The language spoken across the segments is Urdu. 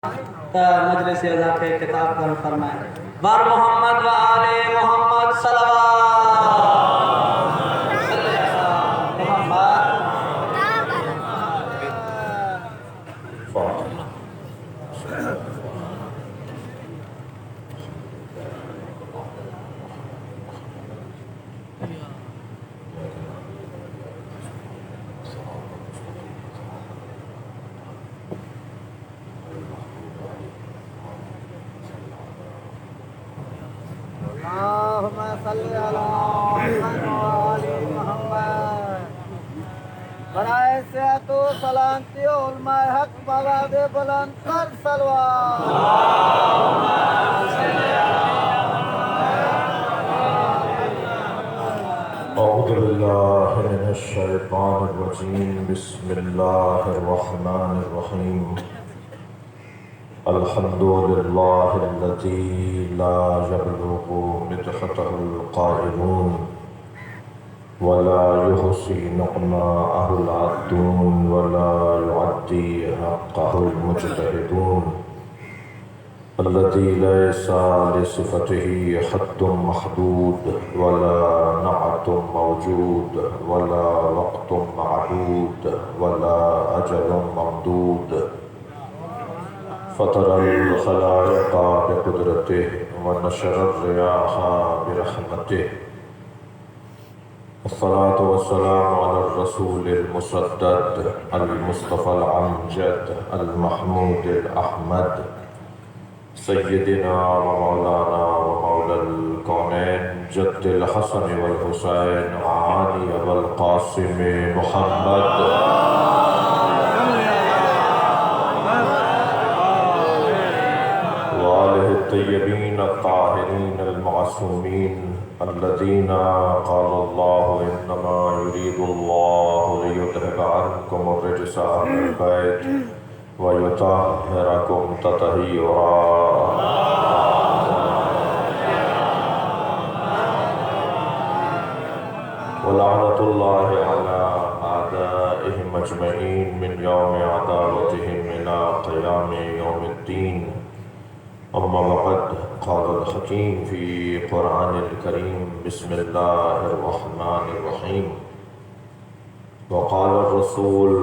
مجلس اضافہ کے کتاب پر فرمائیں بر محمد و آل محمد صلوات صلی علی محمد اللهم صل على محمد وآل محمد برائے صحت و سلامتی علماء حق مواد بلند پر صلوات اعوذ باللہ من الشیطان الرجیم بسم اللہ الرحمن الرحیم الحمد للہ الذی لا یبلغ مدحته القائلون ولا يحصي نقماءه العدون ولا يعدي حقه المجتهدون الذي ليس لصفته حد محدود ولا نعت موجود ولا وقت معدود ولا أجل ممدود فطر الخلائق بقدرته ونشر الرياح برحمته الصلاة والسلام على الرسول المسدد المصطفى الأمجد المحمود الأحمد سيدنا ومولانا ومولى الكونين جد الحسن والحسين علي والقاسم محمد وآله الطيبين الطاهرين المعصومين الذين قال الله إنما يريد الله ليذهب عنكم الرجس أهل البيت ويطهركم تطهيرا ولعنة الله على أعدائهم أجمعين من يوم عداوتهم إلى قيام يوم الدين أما بعد قال الحكيم في قرآن الكريم بسم الله الرحمن الرحيم وقال الرسول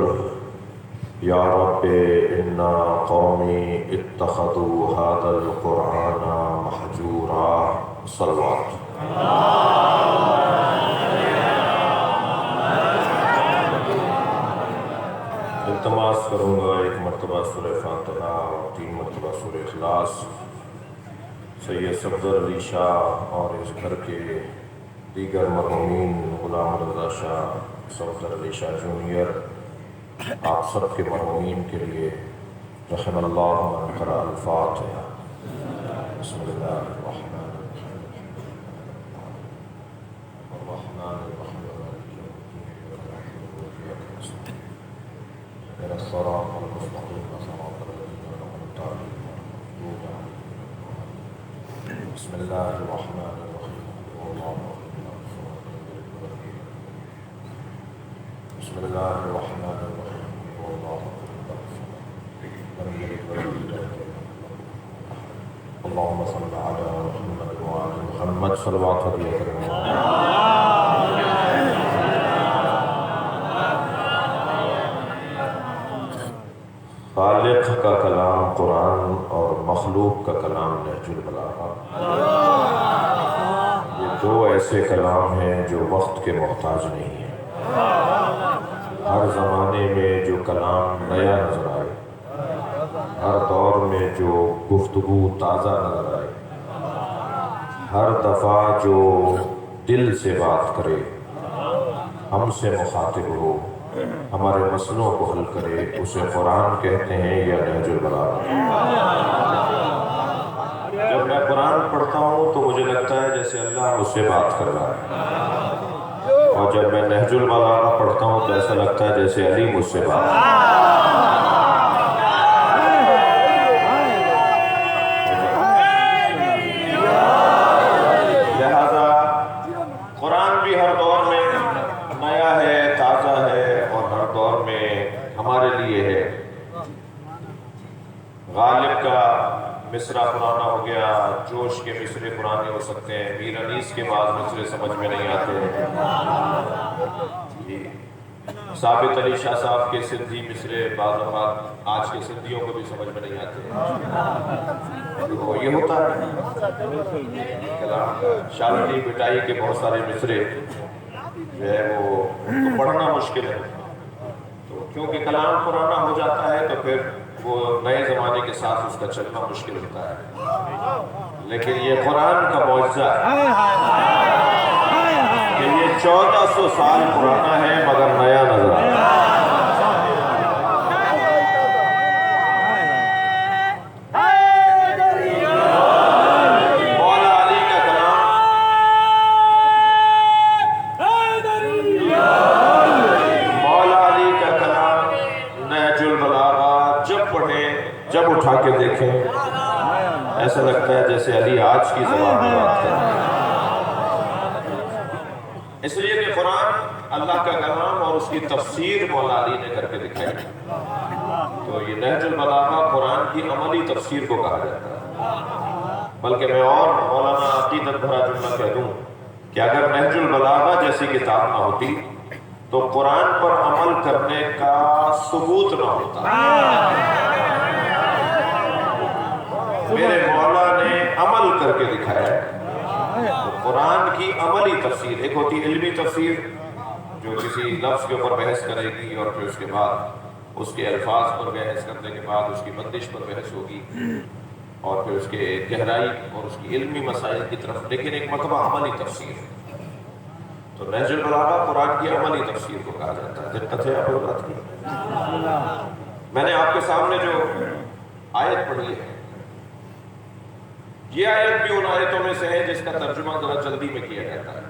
يا رب إن قومي اتخذوا هذا القرآن محجورا صلوات التماس کروں گا ایک مرتبہ سورہ فاتحہ اور 3 مرتبہ سورہ اخلاص سید صفدر علی شاہ اور اس گھر کے دیگر مرحومین غلام رضا شاہ صفدر علی شاہ جونیئر آپ سب کے مرحومین کے لیے رحم اللہ من قرأ الفاتحہ بسم اللہ الرحمن الرحیم إلى الصراط المستقيم صراط الذين أنعمت عليهم بسم الله الرحمن الرحيم بسم الله الرحمن الرحيم اللهم صل على محمد وعلى محمد صلوات الله خالق کا کلام قرآن اور مخلوق کا کلام نہج البلاغہ، یہ 2 ایسے کلام ہیں جو وقت کے محتاج نہیں ہیں۔ ہر زمانے میں جو کلام نیا نظر آئے، ہر دور میں جو گفتگو تازہ نظر آئے، ہر دفعہ جو دل سے بات کرے، ہم سے مخاطب ہو، ہمارے مسئلوں کو حل کرے، اسے قرآن کہتے ہیں یا نہج البلاغہ۔ جب میں قرآن پڑھتا ہوں تو مجھے لگتا ہے جیسے اللہ مجھ سے بات کر رہا ہے، اور جب میں نہج البلاغہ پڑھتا ہوں تو ایسا لگتا ہے جیسے علی مجھ سے بات کر رہا ہے۔ لہذا قرآن بھی ہر دور میں نیا ہے، تازہ ہے، اور ہر دور میں ہمارے لیے ہے۔ غالب غالب کا مصرع پرانا ہو گیا، جوش کے مصرے پرانے ہو سکتے ہیں، میر انیس کے بعد مصرے سمجھ میں نہیں آتے جی۔ ثابت علی شاہ صاحب کے سندھی مصرے بعض اوقات آج کے سندھیوں کو بھی سمجھ میں نہیں آتے، تو یہ ہوتا ہے کلام کا۔ شاہ علی بٹائی کے بہت سارے مصرے جو ہے وہ ان کو پڑھنا مشکل ہے، تو کیونکہ کلام پرانا ہو جاتا ہے تو پھر وہ نئے زمانے کے ساتھ اس کا چلنا مشکل ہوتا ہے۔ لیکن یہ قرآن کا معجزہ ہے کہ یہ 1400 سال پرانا ہے مگر نیا نظر آتا ہے۔ مولا علی کا کلام، مولا علی کا کلام نہج البلاغہ جب پڑھیں، جب اٹھا کے دیکھیں، ایسا لگتا ہے جیسے علی آج کی زبان میں بات کر رہے ہیں۔ اس لیے کہ قرآن اللہ کا کلام اور اس کی تفسیر مولا علی نے کر کے دکھائی، تو یہ نہج البلاغہ قرآن کی عملی تفسیر کو کہا جاتا ہے۔ بلکہ میں اور مولانا عقیدت بھرا جملہ کہہ دوں کہ اگر نہج البلاغہ جیسی کتاب نہ ہوتی تو قرآن پر عمل کرنے کا ثبوت نہ ہوتا۔ میرے مولا نے عمل کر کے دکھایا ہے۔ قرآن کی عملی تفسیر، ایک ہوتی علمی تفسیر جو کسی لفظ کے اوپر بحث کرے گی اور پھر اس کے بعد اس کے الفاظ پر بحث کرنے کے بعد اس کی بندش پر بحث ہوگی اور پھر اس کے گہرائی اور اس کی علمی مسائل کی طرف، لیکن ایک مرتبہ عملی تفسیر ہے۔ تو نہج البلاغہ قرآن کی عملی تفسیر کو کہا جاتا ہے۔ دقت ہے آپ بات کی؟ میں نے آپ کے سامنے جو آیت پڑھی ہے، یہ آیت بھی ان آیتوں میں سے ہے جس کا ترجمہ ذرا جلدی میں کیا جاتا ہے۔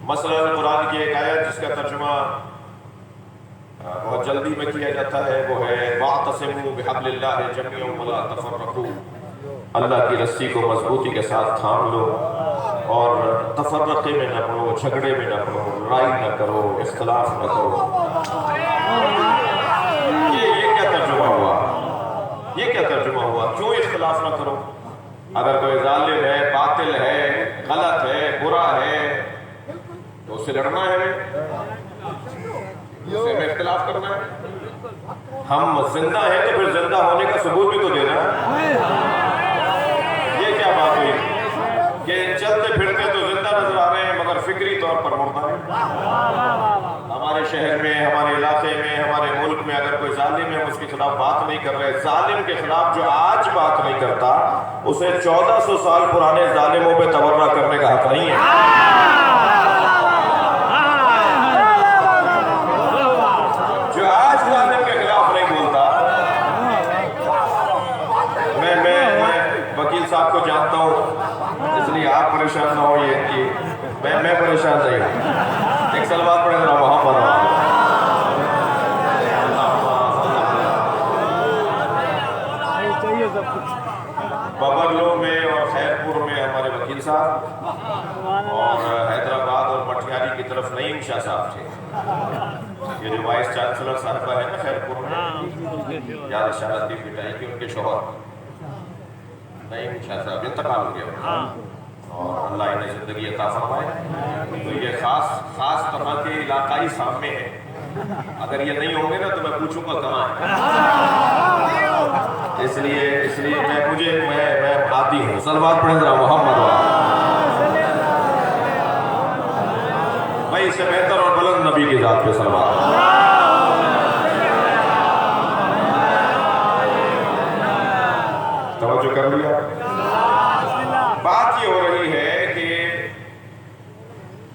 مثلا قرآن کی ایک آیت جس کا ترجمہ بہت جلدی میں کیا جاتا ہے وہ ہے وَاعْتَصِمُوا بِحَبْلِ اللَّهِ جَمِيعًا وَلَا تَفَرَّقُوا، اللہ کی رسی کو مضبوطی کے ساتھ تھام لو اور تفرقے میں نہ پڑو، جھگڑے میں نہ پڑو، لڑائی نہ کرو، اختلاف نہ کرو۔ یہ کیا ترجمہ ہوا؟ یہ کیا ترجمہ ہوا؟ کیوں اختلاف نہ کرو؟ اگر کوئی ظالم ہے، باطل ہے، غلط ہے، برا ہے تو اس سے لڑنا ہے، اس سے اختلاف کرنا ہے۔ ہم زندہ ہیں تو پھر زندہ ہونے کا ثبوت بھی تو دینا ہے۔ یہ کیا بات ہوئی کہ چلتے پھرتے تو زندہ نظر آ رہے ہیں مگر فکری طور پر مردہ ہے؟ ہمارے شہر میں، ہمارے علاقے میں، ہمارے ملک میں اگر کوئی ظالم ہے، ہم اس کے خلاف بات نہیں کر رہے۔ ظالم کے خلاف جو آج بات نہیں کرتا اسے 1400 سال پرانے ظالموں پہ تورع کرنے کا حق نہیں ہے۔ جو آج ظالم کے خلاف نہیں بولتا، میں وکیل صاحب کو جانتا ہوں، اس لیے آپ پریشان نہ ہو، یہ کہ میں پریشان نہیں ہوں۔ ایک سلوات پڑھیں ذرا وہاں پر۔ ببرلو میں اور خیرپور میں ہمارے وکیل صاحب، اور حیدرآباد اور مٹیاری کی طرف نعیم شاہ صاحب تھے۔ یہ جو وائس چانسلر صاحبہ ہے نا خیرپور میں، یاد شاہ لطیف بٹائی کی، ان کے شوہر نعیم شاہ صاحب انتقال ہو گیا اور اللہ انہیں زندگی عطا فرمائے۔ تو یہ خاص طرح کے علاقائی سامنے ہیں، اگر یہ نہیں ہوں گے نا تو میں پوچھوں گا کہاں ہے۔ اس لیے میں آتی ہوں۔ صلوات پڑھیں ذرا محمد بھائی، اس سے بہتر اور بلند نبی کی ذات پہ صلوات۔ توجہ کر لیا؟ بات یہ ہو رہی ہے کہ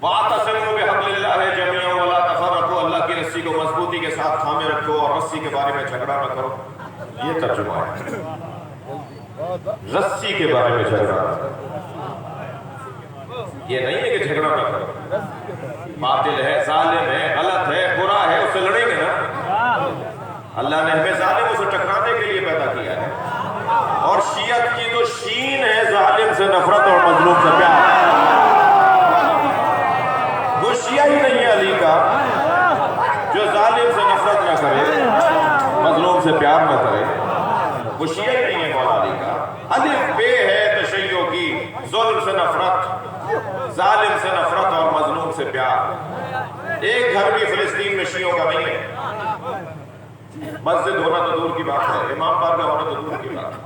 وَاعْتَصِمُوا بِحَبْلِ اللَّهِ جَمِيعًا وَلَا تَفَرَّقُوا، اللہ کی رسی کو مضبوطی کے ساتھ تھامے رکھو اور رسی کے بارے میں جھگڑا نہ کرو۔ یہ ترجمہ ہے، رسی کے بارے میں جھگڑا۔ یہ نہیں ہے کہ جھگڑا نہ کرو، باطل ہے، ظالم ہے، غلط ہے، برا ہے، اس سے لڑیں گے نا۔ اللہ نے ہمیں ظالموں سے ٹکرانے کے لیے پیدا کیا ہے، اور شیعت کی تو شین ہے ظالم سے نفرت اور مظلوم سے پیار۔ وہ شیعہ ہی نہیں ہے علی کا جو ظالم سے نفرت نہ کرے، مظلوم سے پیار نہ کرے۔ وہ شیعہ ہی نہیں ہے مولا علی کا. الف بے ہے تشیع کی، ظلم سے نفرت، ظالم سے نفرت اور مظلوم سے پیار. ایک گھر بھی فلسطین میں شیعوں کا نہیں ہے. مسجد ہونا تو دور کی بات ہے، امام بارگاہ ہونا تو دور کی بات ہے.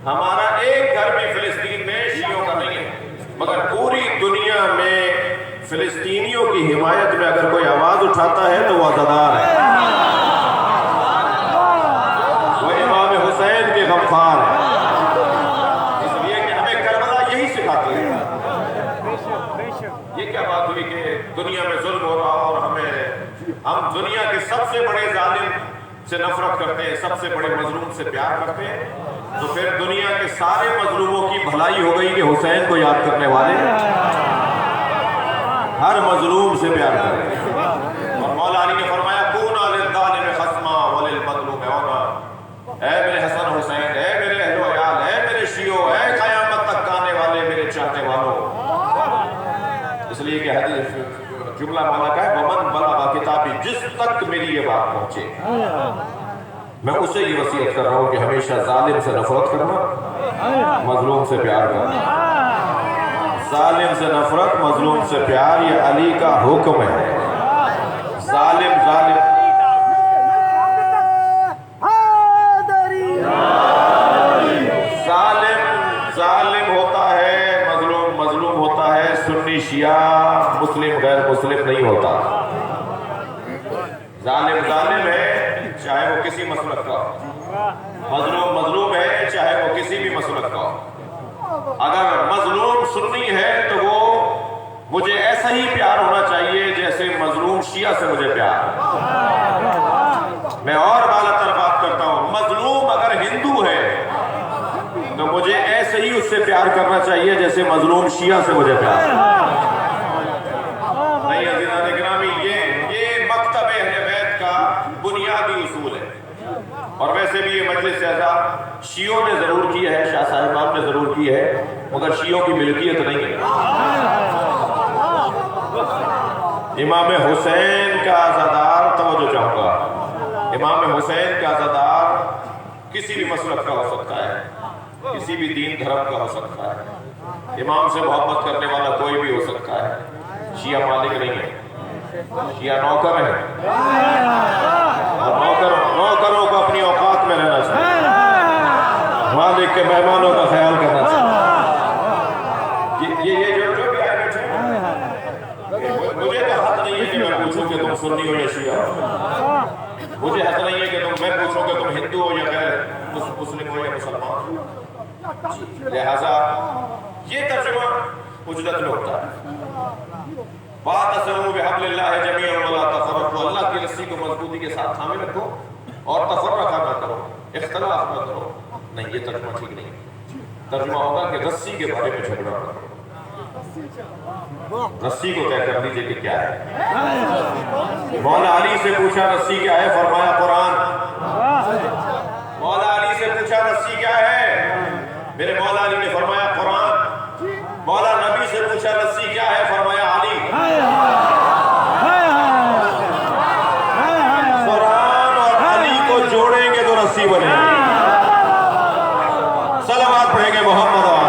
ہمارا ایک گھر بھی فلسطین میں شیعوں کا نہیں ہے، مگر پوری دنیا میں فلسطینیوں کی حمایت میں اگر کوئی آواز اٹھاتا ہے تو وہ عزادار ہے، وہ امام حسین کے غمخوار ہے. اس لیے کہ ہمیں کربلا یہی سکھاتی ہے. یہ کیا بات ہوئی کہ دنیا میں ظلم ہو رہا اور ہم دنیا کے سب سے بڑے ظالم سے نفرت کرتے ہیں، سب سے بڑے مظلوم سے پیار کرتے ہیں، تو پھر دنیا کے سارے مظلوموں کی بھلائی ہو گئی کہ حسین کو یاد کرنے والے ہر مظلوم سے پیار کریں. اور مولا علی نے فرمایا کونا للظالم خصما وللمظلوم عونا. اے میرے حسن حسین، اے میرے اہل و عیال، اے میرے شیعوں، اے قیامت تک آنے والے میرے چاہنے والوں. اس لیے کہ حدیث جملہ مولا کا ہے ومن بلغ کتابی، جس تک میری یہ بات پہنچے میں اسے یہ وصیت کر رہا ہوں کہ ہمیشہ ظالم سے نفرت کرنا، مظلوم سے پیار کرنا. ظالم سے نفرت، مظلوم سے پیار، یہ علی کا حکم ہے. ظالم ظالم ہوتا ہے، مظلوم ہوتا ہے. سنی شیعہ، مسلم غیر مسلم نہیں ہوتا. ظالم ہے چاہے وہ کسی مسلک کا ہو، مظلوم ہے چاہے وہ کسی بھی مسلک کا ہو. اگر مظلوم سنی ہے تو وہ مجھے ایسا ہی پیار ہونا چاہیے جیسے مظلوم شیعہ سے مجھے پیار. میں اور بالا تر بات کرتا ہوں، مظلوم اگر ہندو ہے تو مجھے ایسے ہی اس سے پیار کرنا چاہیے جیسے مظلوم شیعہ سے مجھے پیار. نہیں عزیزان گرامی، یہ مکتب اہل بیت کا بنیادی اصول ہے. اور ویسے بھی یہ مجلس اعزاز شیعوں نے ضرور کی ہے، شاہ صاحبان نے ضرور کی ہے، مگر شیعوں کی ملکیت نہیں ہے. امام حسین کا عزادار، توجہ چاہوں گا، امام حسین کا عزادار کسی بھی مسلک کا ہو سکتا ہے، کسی بھی دین دھرم کا ہو سکتا ہے. امام سے محبت کرنے والا کوئی بھی ہو سکتا ہے. شیعہ مالک نہیں ہے، شیعہ نوکر ہے، اور نوکروں کو اپنی اوقات میں رہنا چاہیے، مالک کے مہمانوں کا خیال کرنا چاہیے. یہ جو بھی آئے بیٹھے مجھے تو حق نہیں ہے کہ میں پوچھوں کہ تم سنی ہو یا شیعہ ہو. مجھے حق نہیں ہے کہ میں پوچھوں کہ تم ہندو ہو یا غیر مسلم ہو یا مسلمان. لہذا یہ ترجمہ اجرت میں ہوتا ہے. وَاعْتَصِمُوا بِحَبْلِ اللَّهِ جَمِيعًا وَلَا تَفَرَّقُوا. اللہ کی رسی کو مضبوطی کے ساتھ تھامے رکھو اور تفرقہ نہ کرو، اختلاف نہ کرو. نہیں، یہ ترجمہ ٹھیک نہیں. ترجمہ ہوگا کہ رسی کے بارے میں جھگڑا نہ کرو. رسی کو طے کر لیجئے کہ کیا ہے. مولا علی سے پوچھا رسی کیا ہے، فرمایا قرآن. مولا علی سے پوچھا رسی کیا ہے، میرے مولا علی نے فرمایا قرآن. مولا نبی سے پوچھا رسی کیا ہے، فرمایا علی. قرآن اور علی کو جوڑیں گے تو رسی بنے گی. صلوات پڑھیں گے محمد و آلہ.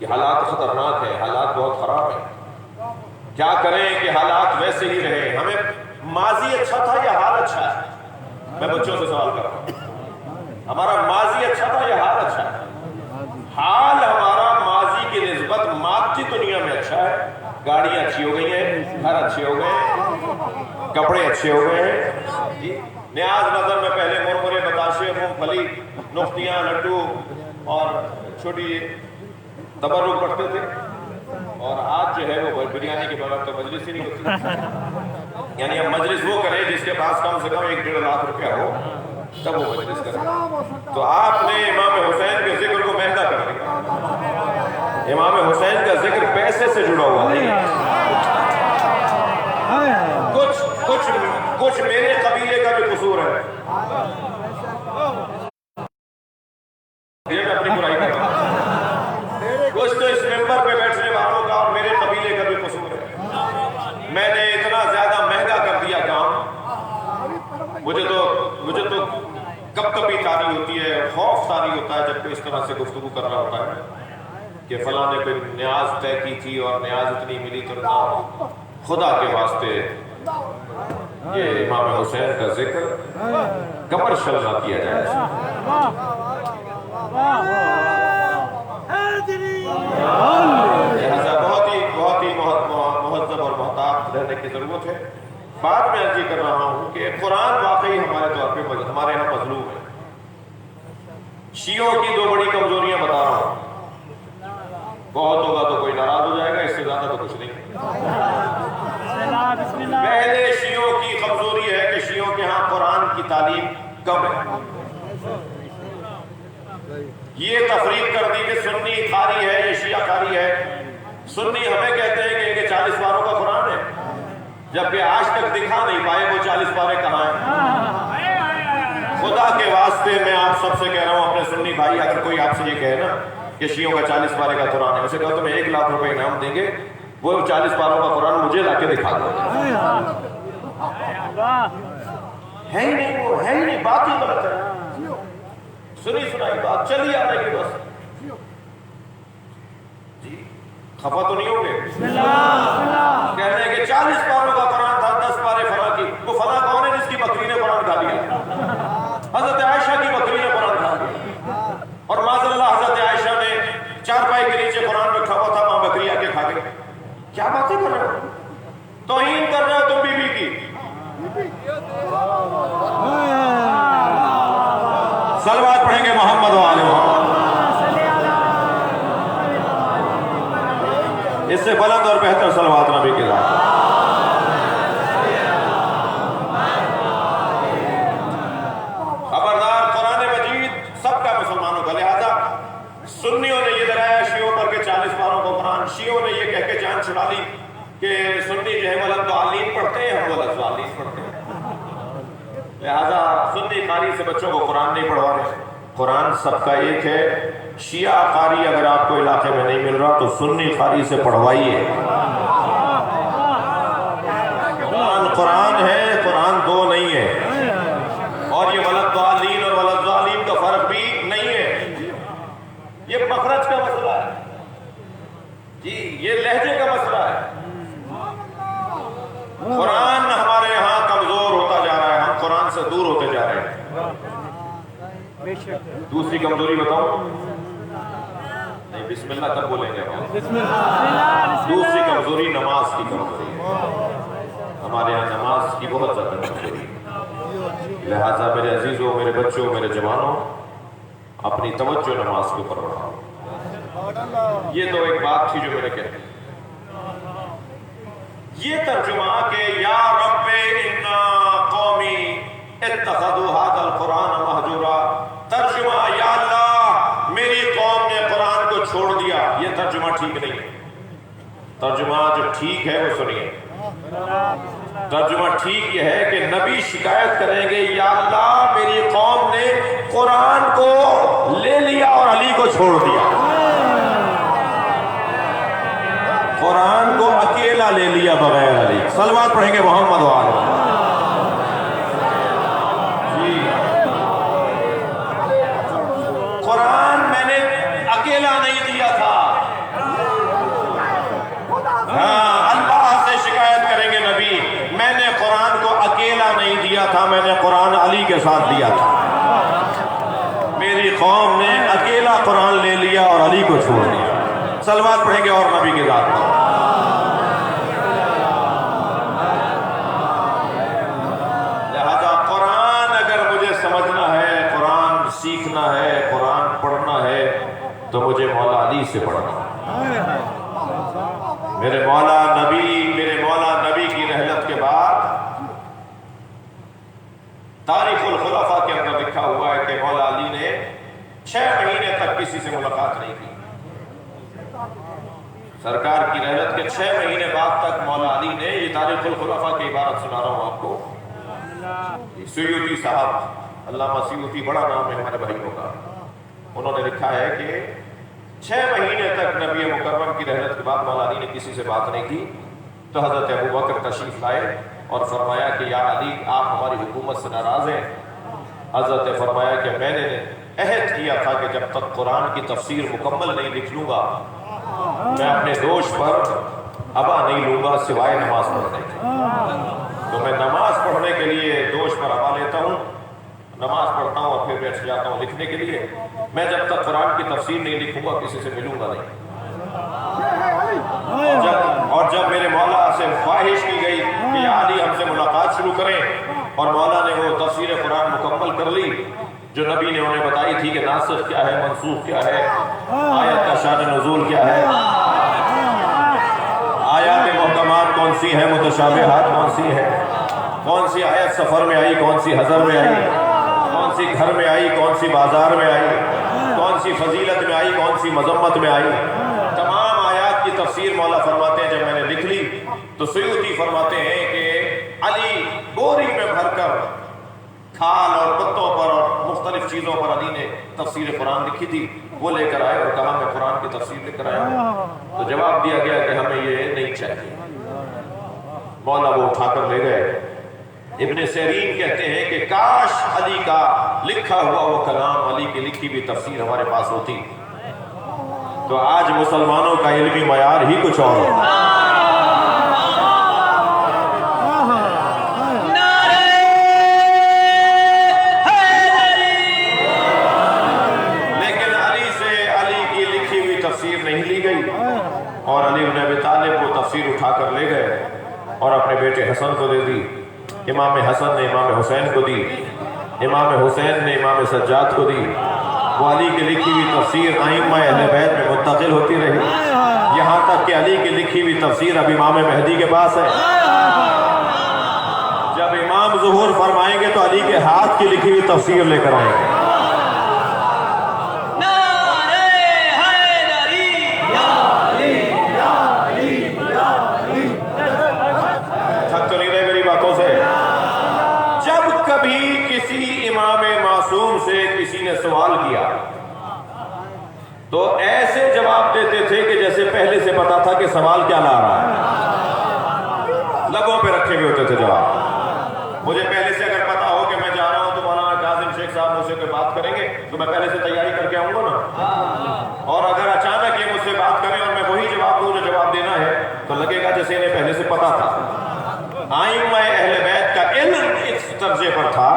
کہ حالات خطرناک ہیں، حالات بہت خراب ہیں، کیا کریں کہ حالات ویسے ہی رہے؟ ہمیں ماضی اچھا تھا یا حال اچھا ہے؟ میں بچوں سے سوال کر رہا ہوں، ہمارا ماضی اچھا تھا یا حال اچھا ہے؟ حال ہمارا ماضی کی نسبت مادی دنیا میں اچھا ہے، گاڑیاں اچھی ہو گئی ہیں، گھر اچھے ہو گئے ہیں، کپڑے اچھے ہو گئے ہیں، جی نیاز نظر میں پہلے مرمرے، بتاشے، مونگ پھلی، نفتیاں، لڈو اور چھوٹی تبرک پڑھتے تھے، اور آج جو ہے وہ بریانی کے بغیر تو مجلس ہی نہیں ہوتی۔ یعنی اب مجلس وہ کرے جس کے پاس کم سے کم 1-1.5 لاکھ روپیہ ہو، تب وہ مجلس کرے۔ تو آپ نے امام حسین کے ذکر کو مہنگا کر دیا۔ امام حسین کا ذکر پیسے سے جڑا ہوا نہیں ہے۔ کچھ میرے قبیلے کا بھی قصور ہے، یہ میں اپنی برائی کر رہا ہوں، کچھ تو اس ممبر پہ بیٹھنے والوں کا اور میرے قبیلے کا بھی قصور ہے۔ میں نے اتنا زیادہ مہنگا کر دیا کام، مجھے تو کب کبھی تاری ہوتی ہے، خوف تاری ہوتا ہے جب کوئی اس طرح سے گفتگو کر رہا ہوتا ہے کہ فلاں نے کوئی نیاز طے کی تھی اور نیاز اتنی ملی تو نہ، خدا کے واسطے یہ امام حسین کا ذکر کمر شل نہ کیا جائے۔ لہذا بہت ہی مہذب اور محتاط رہنے کی ضرورت ہے۔ بات میں عرض کر رہا ہوں کہ قرآن واقعی ہمارے طور پہ ہمارے یہاں مظلوم ہے۔ شیعوں کی 2 بڑی کمزوریاں بتا رہا ہوں، بہت ہوگا تو کوئی ناراض ہو جائے گا، اس سے زیادہ تو کچھ نہیں۔ پہلے شیعوں کی کمزوری ہے کہ شیعوں کے ہاں قرآن کی تعلیم کم ہے۔ یہ تفریق کر دی کہ سنی قاری ہے، یہ شیعہ قاری ہے۔ سنی ہمیں کہتے ہیں کہ یہ 40 پاروں کا قرآن ہے، جبکہ آج تک دکھا نہیں پائے وہ 40 پارے کہاں ہیں۔ خدا کے واسطے میں آپ سب سے کہہ رہا ہوں، اپنے سنی بھائی، اگر کوئی آپ سے یہ کہے نا کہ شیعوں کا 40 پارے کا قرآن ہے، اسے کہا تمہیں 1 لاکھ روپے انعام دیں گے، وہ 40 پاروں کا قرآن مجھے لا کے دکھا دو۔ ہے ہی نہیں، وہ ہے ہی نہیں، بات ہی غلط ہے، سنی سنائی بات چلی آ رہی ہے بس۔ جی خفا تو نہیں ہوں گے؟ کہتے ہیں کہ 40 پاروں کا قرآن تھا، 10 پارے فلاں کی۔ وہ فلاں کون ہے جس کی بکری نے قرآن کھا لیا؟ حضرت عائشہ کی بکری نے قرآن کھا لیا، اور معاذ اللہ حضرت عائشہ نے چارپائی کے نیچے قرآن رکھا ہوا تھا، ماں بکری آ کے کھا گئی۔ کیا باتیں کر رہے ہو؟ توہین کر رہے ہو تم بی بی کی۔ صلوات پڑھیں گے محمد و آل محمد۔ اس سے بلند اور بہتر صلوات نبی کے ساتھ۔ خبردار، قرآن مجید سب کا مسلمانوں کا، لہذا سنیوں نے یہ ڈرایا شیعوں پر کہ 40 پاروں کو قرآن، شیعوں نے یہ کہہ کے جان چھڑا لی کہ سنی جو ہے ولد ضالین پڑھتے ہیں، ہم ولد ضالین پڑھتے ہیں، لہذا سنی قاری سے بچوں کو قرآن نہیں پڑھوا رہے۔ قرآن سب کا ایک ہے، شیعہ قاری اگر آپ کو علاقے میں نہیں مل رہا تو سنی قاری سے پڑھوائیے۔ قرآن ہے، قرآن 2 نہیں ہے، اور یہ ولد ضالین اور ولد ضالین کا فرق بھی نہیں ہے، یہ مخرج کا مسئلہ ہے، جی یہ لہجے کا مسئلہ ہے۔ قرآن ہمارے یہاں کمزور ہوتا جا رہا ہے، ہم قرآن سے دور ہوتے جا رہے ہیں۔ دوسری کمزوری بتاؤں؟ نہیں، بسم اللہ کب بولیں گے ہم؟ دوسری کمزوری نماز کی کمزوری ہے، ہمارے یہاں نماز کی بہت زیادہ کمزوری ہے، لہٰذا میرے عزیزوں، میرے بچوں، میرے جوانوں، اپنی توجہ نماز کے اوپر بڑھاؤ۔ یہ تو ایک بات تھی جو میں نے کہی، یہ ترجمہ کہ یا رب انا قومی اتخذوا هذا القرآن مہجورا، ترجمہ یا اللہ میری قوم نے قرآن کو چھوڑ دیا، یہ ترجمہ ٹھیک نہیں ہے۔ ترجمہ جو ٹھیک ہے وہ سنیے، ترجمہ ٹھیک یہ ہے کہ نبی شکایت کریں گے یا اللہ میری قوم نے قرآن کو لے لیا اور علی کو چھوڑ دیا، قرآن کو اکیلا لے لیا بغیر علی۔ صلوات پڑھیں گے محمد و آل محمد۔ جی قرآن میں نے اکیلا نہیں دیا تھا، چھوڑ دیا. سلوات پڑھیں گے اور نبی کی ذات پر. لہذا قرآن اگر مجھے سمجھنا ہے، قرآن سیکھنا ہے، قرآن پڑھنا ہے تو مجھے مولا علی سے پڑھنا ہے. میرے مولا نبی کی رحلت کے بعد تاریخ الخلفاء کے اندر لکھا ہوا ہے کہ مولا علی نے 6 مہینے تک کسی سے ملاقات نہیں کی. سرکار کی رحلت کے 6 مہینے بعد تک مولا علی نے، یہ تاریخ الخلفاء کی عبارت سنا رہا ہوں آپ کو، سیوطی صاحب، علامہ سیوطی بڑا نام ہے ہمارے بھائیوں کا، انہوں نے لکھا ہے کہ 6 مہینے تک نبی مکرم کی رحلت کے بعد مولا علی نے کسی سے بات نہیں کی. تو حضرت ابو بکر تشریف لائے اور فرمایا کہ یا علی آپ ہماری حکومت سے ناراض ہیں. حضرت نے فرمایا کہ میں نے عہد کیا تھا کہ جب تک قرآن کی تفسیر مکمل نہیں لکھ لوں گا میں اپنے دوش پر ابا نہیں لوں گا سوائے نماز پڑھنے کے. تو میں نماز پڑھنے کے لیے دوش پر ابا لیتا ہوں، نماز پڑھتا ہوں اور پھر بیٹھ جاتا ہوں لکھنے کے لیے. میں جب تک قرآن کی تفسیر نہیں لکھوں گا کسی سے ملوں گا نہیں. اور جب میرے مولا سے خواہش کی گئی کہ یا علی ہم سے ملاقات شروع کریں، اور مولا نے وہ تفسیر قرآن مکمل کر لی جو نبی نے انہیں بتائی تھی کہ ناسخ کیا ہے، منسوخ کیا ہے، آیت کا شان نزول کیا ہے، آیات محکمات کون سی ہیں، متشابہات کون سی ہیں، کون سی آیت سفر میں آئی، کون سی حضر میں آئی، کون سی گھر میں آئی، کون سی بازار میں آئی، کون سی فضیلت میں آئی، کون سی مذمت میں آئی، تمام آیات کی تفسیر مولا فرماتے ہیں جب میں نے لکھ لی تو سیوطی فرماتے ہیں کہ علی بوری میں بھر کر کھال اور پتوں پر اور مختلف چیزوں پر علی نے تفسیر قرآن لکھی تھی، وہ لے کر آئے اور کہا میں قرآن کی تفسیر لے کر آیا ہوں. تو جواب دیا گیا کہ ہمیں یہ نہیں چاہیے. مولا وہ اٹھا کر لے گئے. ابن سیرین کہتے ہیں کہ کاش علی کا لکھا ہوا وہ کلام، علی کی لکھی بھی تفسیر ہمارے پاس ہوتی تو آج مسلمانوں کا علمی معیار ہی کچھ اور ہوتا. لیکن علی سے علی کی لکھی ہوئی تفسیر نہیں لی گئی اور علی بن ابی طالب وہ تفسیر اٹھا کر لے گئے اور اپنے بیٹے حسن کو دے دی. امام حسن نے امام حسین کو دی، امام حسین نے امام سجاد کو دی. وہ علی کی لکھی ہوئی تفسیر ائمہ اہل بیت میں منتقل ہوتی رہی، یہاں تک کہ علی کی لکھی ہوئی تفسیر اب امام مہدی کے پاس ہے. جب امام ظہور فرمائیں گے تو علی کے ہاتھ کی لکھی ہوئی تفسیر لے کر آئیں گے. تھک تو نہیں رہے میری باتوں سے؟ جب کبھی کسی امام معصوم سے کسی نے سوال کیا تو ایسے جواب دیتے تھے کہ جیسے پہلے سے پتا تھا کہ سوال کیا لا رہا ہے. لبوں پہ رکھے ہوئے ہوتے تھے جواب. مجھے پہلے سے اگر پتا ہو کہ میں جا رہا ہوں تو مولانا کاظم شیخ صاحب مجھ سے کوئی بات کریں گے تو میں پہلے سے تیاری کر کے آؤں گا نا. اور اگر اچانک یہ مجھ سے بات کریں اور میں وہی جواب دوں جو جواب دینا ہے تو لگے گا جیسے انہیں پہلے سے پتا تھا. ائمہ اہل بیت کا علم اس درجے پر تھا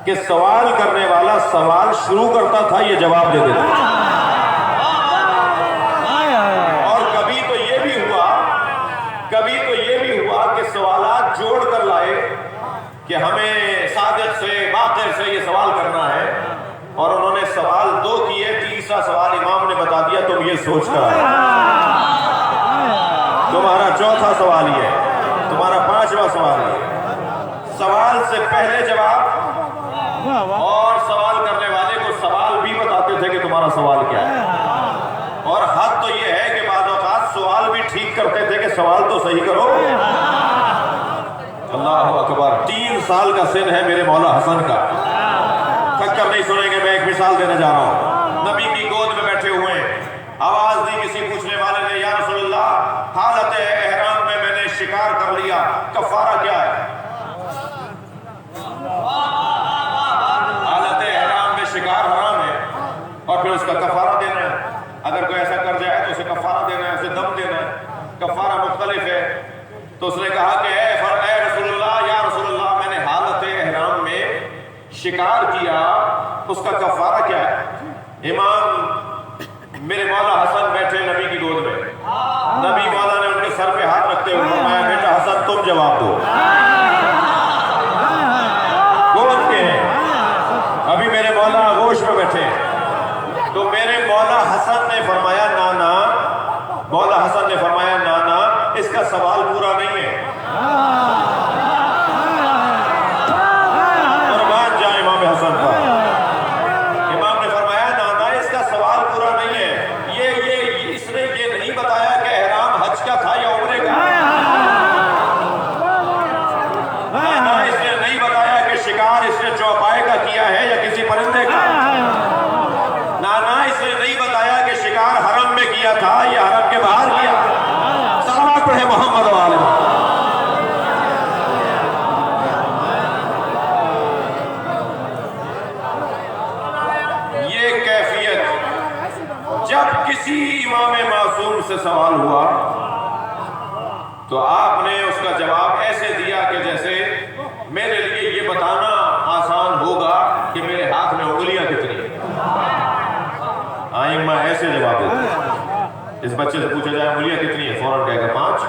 کہ سوال کرنے والا سوال شروع کرتا تھا یہ جواب دے دیتا. اور کبھی تو یہ بھی ہوا کہ سوالات جوڑ کر لائے کہ ہمیں صادق سے باقر سے یہ سوال کرنا ہے اور انہوں نے سوال 2 کیے، تیسرا سوال امام نے بتا دیا تم یہ سوچ کر آئے. تمہارا چوتھا سوال یہ ہے، تمہارا 5واں سوال یہ. سوال سے پہلے جواب اور سوال کرنے والے کو سوال بھی بتاتے تھے کہ تمہارا سوال کیا ہے. اور حد تو یہ ہے کہ بعض اوقات سوال بھی ٹھیک کرتے تھے کہ سوال تو صحیح کرو. اللہ اکبر. 3 سال کا سن ہے میرے مولا حسن کا. تھک کر نہیں سنیں گے، میں ایک مثال دینے جا رہا ہوں. نبی کی گود میں بیٹھے ہوئے ہیں، آواز دی کسی پوچھنے والے نے یا رسول اللہ حالت احرام میں نے شکار کر لیا، کفارہ کیا ہے؟ حالت احرام میں شکار حرام ہے اور پھر اس کا کفارہ دینا ہے. اگر کوئی ایسا کر جائے تو اسے کفارہ دینا ہے، اسے دم دینا ہے. کفارہ مختلف ہے. تو اس نے کہا کہ اے رسول اللہ، یا رسول اللہ میں نے حالت احرام میں شکار کیا، اس کا کفارہ کیا ہے؟ امام میرے مولا حسن بیٹھے نبی کی گود میں، نبی مولا نے ان کے سر پہ ہاتھ رکھتے ہوئے فرمایا بیٹا حسن تم جواب دو، گود کے ہیں ابھی میرے مولا آغوش میں بیٹھے ہیں۔ تو میرے مولا حسن نے فرمایا نانا، مولا حسن نے فرمایا نانا اس کا سوال پورا نہیں ہے، قربان جائیں امام حسن کا۔ امام نے فرمایا نانا اس کا سوال پورا نہیں ہے، یہ اس نے یہ نہیں بتایا کہ احرام حج کا تھا یا عمرے کا، نانا اس نے نہیں بتایا کہ شکار اس نے چوپائے کا کیا ہے یا کسی پرندے کا، نانا اس نے نہیں بتایا کہ شکار حرم میں کیا تھا یا حرم کے باہر کیا۔ صلوات پڑھے محمد و آل محمد۔ یہ کیفیت جب کسی امام معصوم سے سوال ہوا تو آپ نے اس کا جواب ایسے دیا کہ جیسے میرے لیے یہ بتانا آسان ہوگا کہ میرے ہاتھ میں انگلیاں کتنی ہیں۔ آئمہ ایسے جواب دیتے ہیں، اس بچے سے پوچھا جائے انگلیاں کتنی ہیں، فوراً کہے گا 5،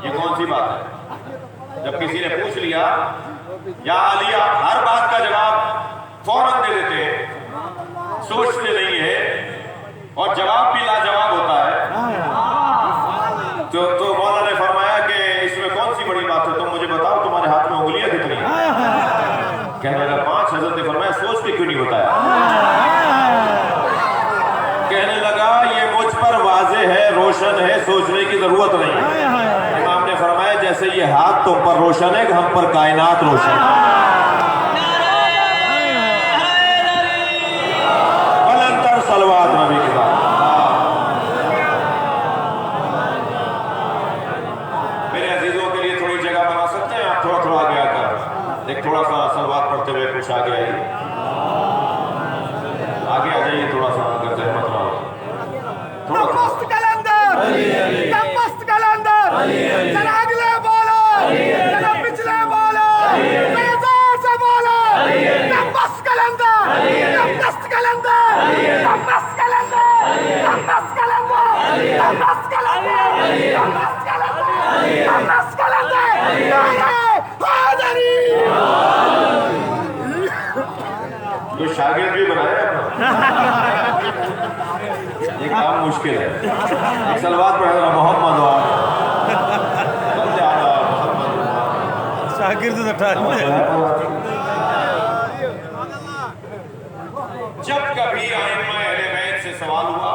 یہ کون سی بات ہے؟ جب کسی نے پوچھ لیا یا علیہ، ہر بات کا جواب فوراً دے دیتے ہیں، سوچتے نہیں ہے اور جواب بھی لاجواب ہوتا ہے۔ تو مولا نے فرمایا کہ اس میں کون سی بڑی بات ہے، تم مجھے بتاؤ تمہارے ہاتھ میں انگلیاں کتنی ہیں؟ کہنے لگا 5۔ حضرت نے فرمایا سوچ کے کیوں نہیں بتایا؟ کہنے لگا یہ مجھ پر واضح ہے، روشن ہے، سوچنے کی ضرورت نہیں ہے۔ امام نے فرمایا جیسے یہ ہاتھ تم پر روشن ہے کہ ہم پر کائنات روشن ہے۔ بلندتر صلوات نبی کے ساتھ۔ میرے عزیزوں کے لیے تھوڑی جگہ بنا سکتے ہیں آپ؟ تھوڑا تھوڑا آگے آ کر ایک تھوڑا سا صلوات پڑھتے ہوئے کچھ آگے آئیے، آگے آ جائیے تھوڑا سا اگر زحمت نہ ہو۔ مست کلندر، مست کلندر، ذرا اگلے بولو، ذرا پچھلے بولو، ذرا زور سے بولو، مست کلندر، مست کلندر، مست کلندر، مست کلندر، مست کلندر، مست کلندر، مست کلندر، حاضری۔ جو شاگرد بھی بنایا اپنا، یہ کام مشکل ہے۔ ایک صلوات پڑھ رہا محمد و شاگرد جب کبھی ائمہ اہل بیت سے سوال ہوا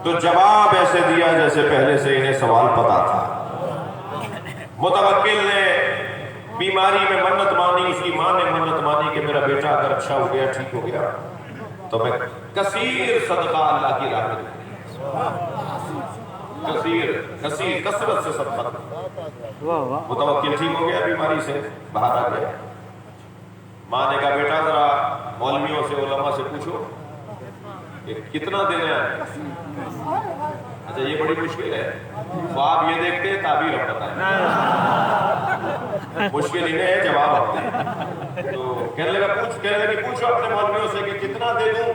تو جواب ایسے دیا جیسے پہلے سے انہیں سوال پتا تھا۔ متوکل نے بیماری میں منت مانی، اس کی ماں نے منت مانی کہ میرا بیٹا اگر اچھا ہو گیا، ٹھیک ہو گیا تو میں کثیر صدقہ اللہ کی راہ میں کثیر کثرت سے صدقہ۔ متوکل ٹھیک ہو گیا، بیماری سے باہر آ گیا۔ ماں نے کہا بیٹا ذرا مولویوں سے، علماء سے پوچھو کہ کتنا دینا ہے۔ اچھا یہ بڑی مشکل ہے، خواب یہ دیکھتے تعبیر ہم بتائیں، مشکل انہیں ہے جواب آپ دیں۔ تو کہنے لگا پوچھو اپنے مولویوں سے کہ کتنا دے دوں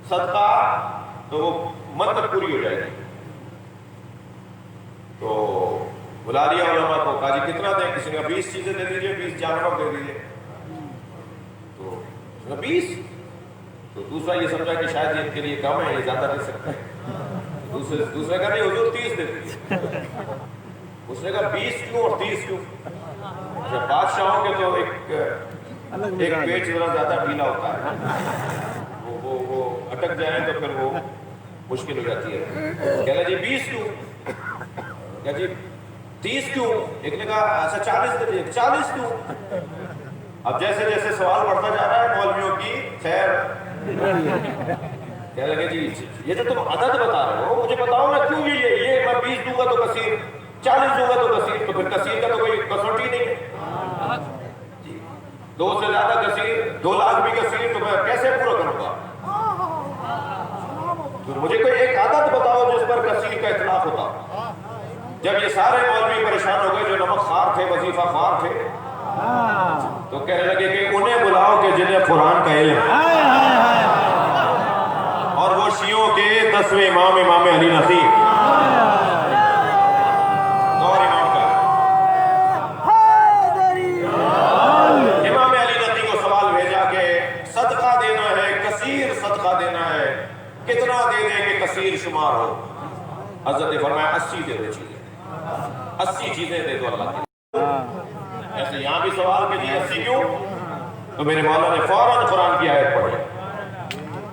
صدقہ تو وہ منت پوری ہو جائے گی۔ تو بلا لیا علماء کو، کہا جی کتنا دیں؟ کسی نے کہا 20 چیزیں دے دیجیے، 20 جانور دے دیجیے۔ تو 20؟ تو دوسرا یہ سمجھا کہ شاید ان کے لیے کم ہے، یہ زیادہ دے سکتے ہیں۔ دوسرے کہا نہیں حضور 30 دے دیجیے۔ اس نے کہا 20 کیوں اور 30 کیوں؟ اچھا بادشاہوں کے تو ایک پیٹ ذرا زیادہ ڈھیلا ہوتا ہے، وہ اٹک جائیں تو پھر وہ مشکل ہو جاتی ہے۔ کہہ رہا جی 20 کیوں؟ کہا جی 30 کیوں؟ ایک نے کہا اچھا 40 دے دیجیے، 40 کیوں؟ اب جیسے جیسے سوال بڑھتا جا رہا ہے مولویوں کی خیر کہنے لگے جی یہ تو تم عدد بتا رہے ہو، مجھے بتاؤ نا کیوں یہ میں 20 دوں گا تو کثیر، 40 دوں گا تو کثیر، تو پھر کثیر کا تو کوئی کسوٹی نہیں ہے۔ 2 سے زیادہ کثیر، 2 لاکھ بھی کثیر، تو میں کیسے پورا کروں گا؟ تو مجھے کوئی ایک عادت بتاؤ جس پر کثیر کا اطلاق ہوتا۔ جب یہ سارے مولوی پریشان ہو گئے جو نمک خوار تھے، وظیفہ خوار تھے، تو کہنے لگے کہ انہیں بلاؤ کہ جنہیں قرآن کا علم اور وہ شیعوں کے 10ویں امام امام علی نقی غور امام کا امام علی نقی کو سوال بھیجا کہ صدقہ دینا ہے، کثیر صدقہ دینا ہے، کتنا دے دیں کہ کثیر شمار ہو؟ حضرت نے فرمایا 80 دے دو چیزیں، 80 چیزیں دے دو اللہ کی۔ ایسے یہاں بھی سوال کہ جی 80 کیوں؟ تو میرے مولا نے فوراً قرآن کی آیت پڑھی۔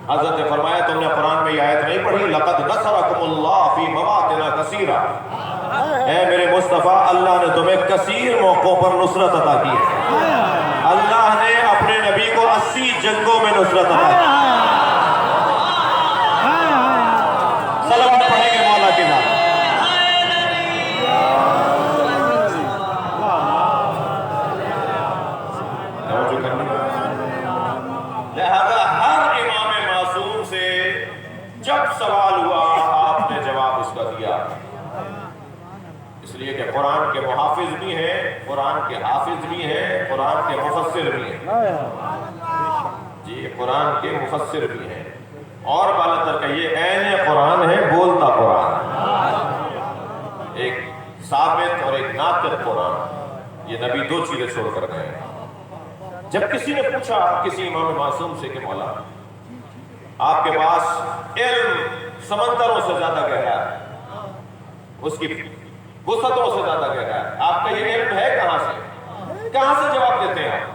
حضرت نے فرمایا تم نے قرآن میں یہ آیت نہیں پڑھی؟ لقد نصرکم اللہ فی مواطن کثیرہ، اے میرے مصطفیٰ اللہ نے تمہیں کثیر موقعوں پر نصرت عطا کی ہے۔ اللہ نے اپنے نبی کو 80 جنگوں میں نصرت عطا کی۔ صلوات پڑھیں گے مولا کے نام۔ لہذا ہر امام معصوم سے جب سوال ہوا آپ نے جواب اس کا دیا، اس لیے کہ قرآن کے محافظ بھی ہیں، قرآن کے حافظ بھی ہیں، قرآن کے مفسر بھی ہیں جی، قرآن کے مفسر بھی ہیں، اور بالاتر کہ یہ عین قرآن ہے، بولتا قرآن، ایک ثابت اور ایک ناطق قرآن۔ یہ نبی دو چیزیں چھوڑ کر گئے۔ جب کسی نے پوچھا کسی امام معصوم سے کہ مولا آپ کے پاس علم سمندروں سے زیادہ گہرا ہے، اس کی وسعتوں سے زیادہ گہرا ہے، آپ کا یہ علم ہے کہاں سے؟ کہاں سے جواب دیتے ہیں آپ؟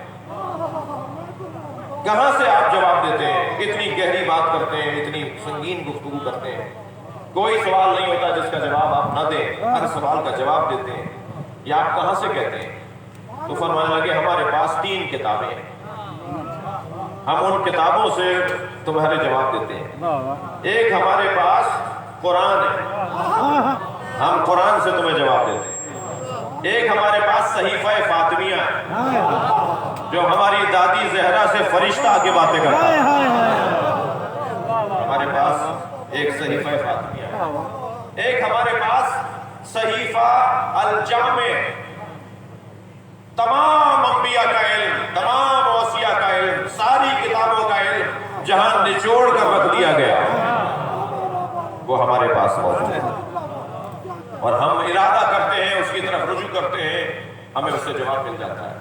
کہاں سے آپ جواب دیتے ہیں؟ اتنی گہری بات کرتے ہیں، اتنی سنگین گفتگو کرتے ہیں، کوئی سوال نہیں ہوتا جس کا جواب آپ نہ دیں، ہر سوال کا جواب دیتے ہیں، یہ آپ کہاں سے کہتے ہیں؟ تو فرمانے لگے ہمارے پاس 3 کتابیں ہیں، ہم ان کتابوں سے تمہارے جواب دیتے ہیں۔ ایک ہمارے پاس قرآن ہے، ہم قرآن سے تمہیں جواب دیتے ہیں۔ ایک ہمارے پاس صحیفہ فاطمیہ ہے، جو ہماری دادی زہرا سے فرشتہ آ کے باتیں کرتا ہے، ہمارے پاس ایک صحیفہ فاطمیہ ہے۔ ایک ہمارے پاس صحیفہ الجامع، تمام انبیاء کا علم، تمام اوصیاء کا علم، ساری کتابوں کا علم جہاں نچوڑ کر رکھ دیا گیا وہ ہمارے پاس موجود ہے، اور ہم ارادہ کرتے ہیں، اس کی طرف رجوع کرتے ہیں، ہمیں اس سے جواب مل جاتا ہے۔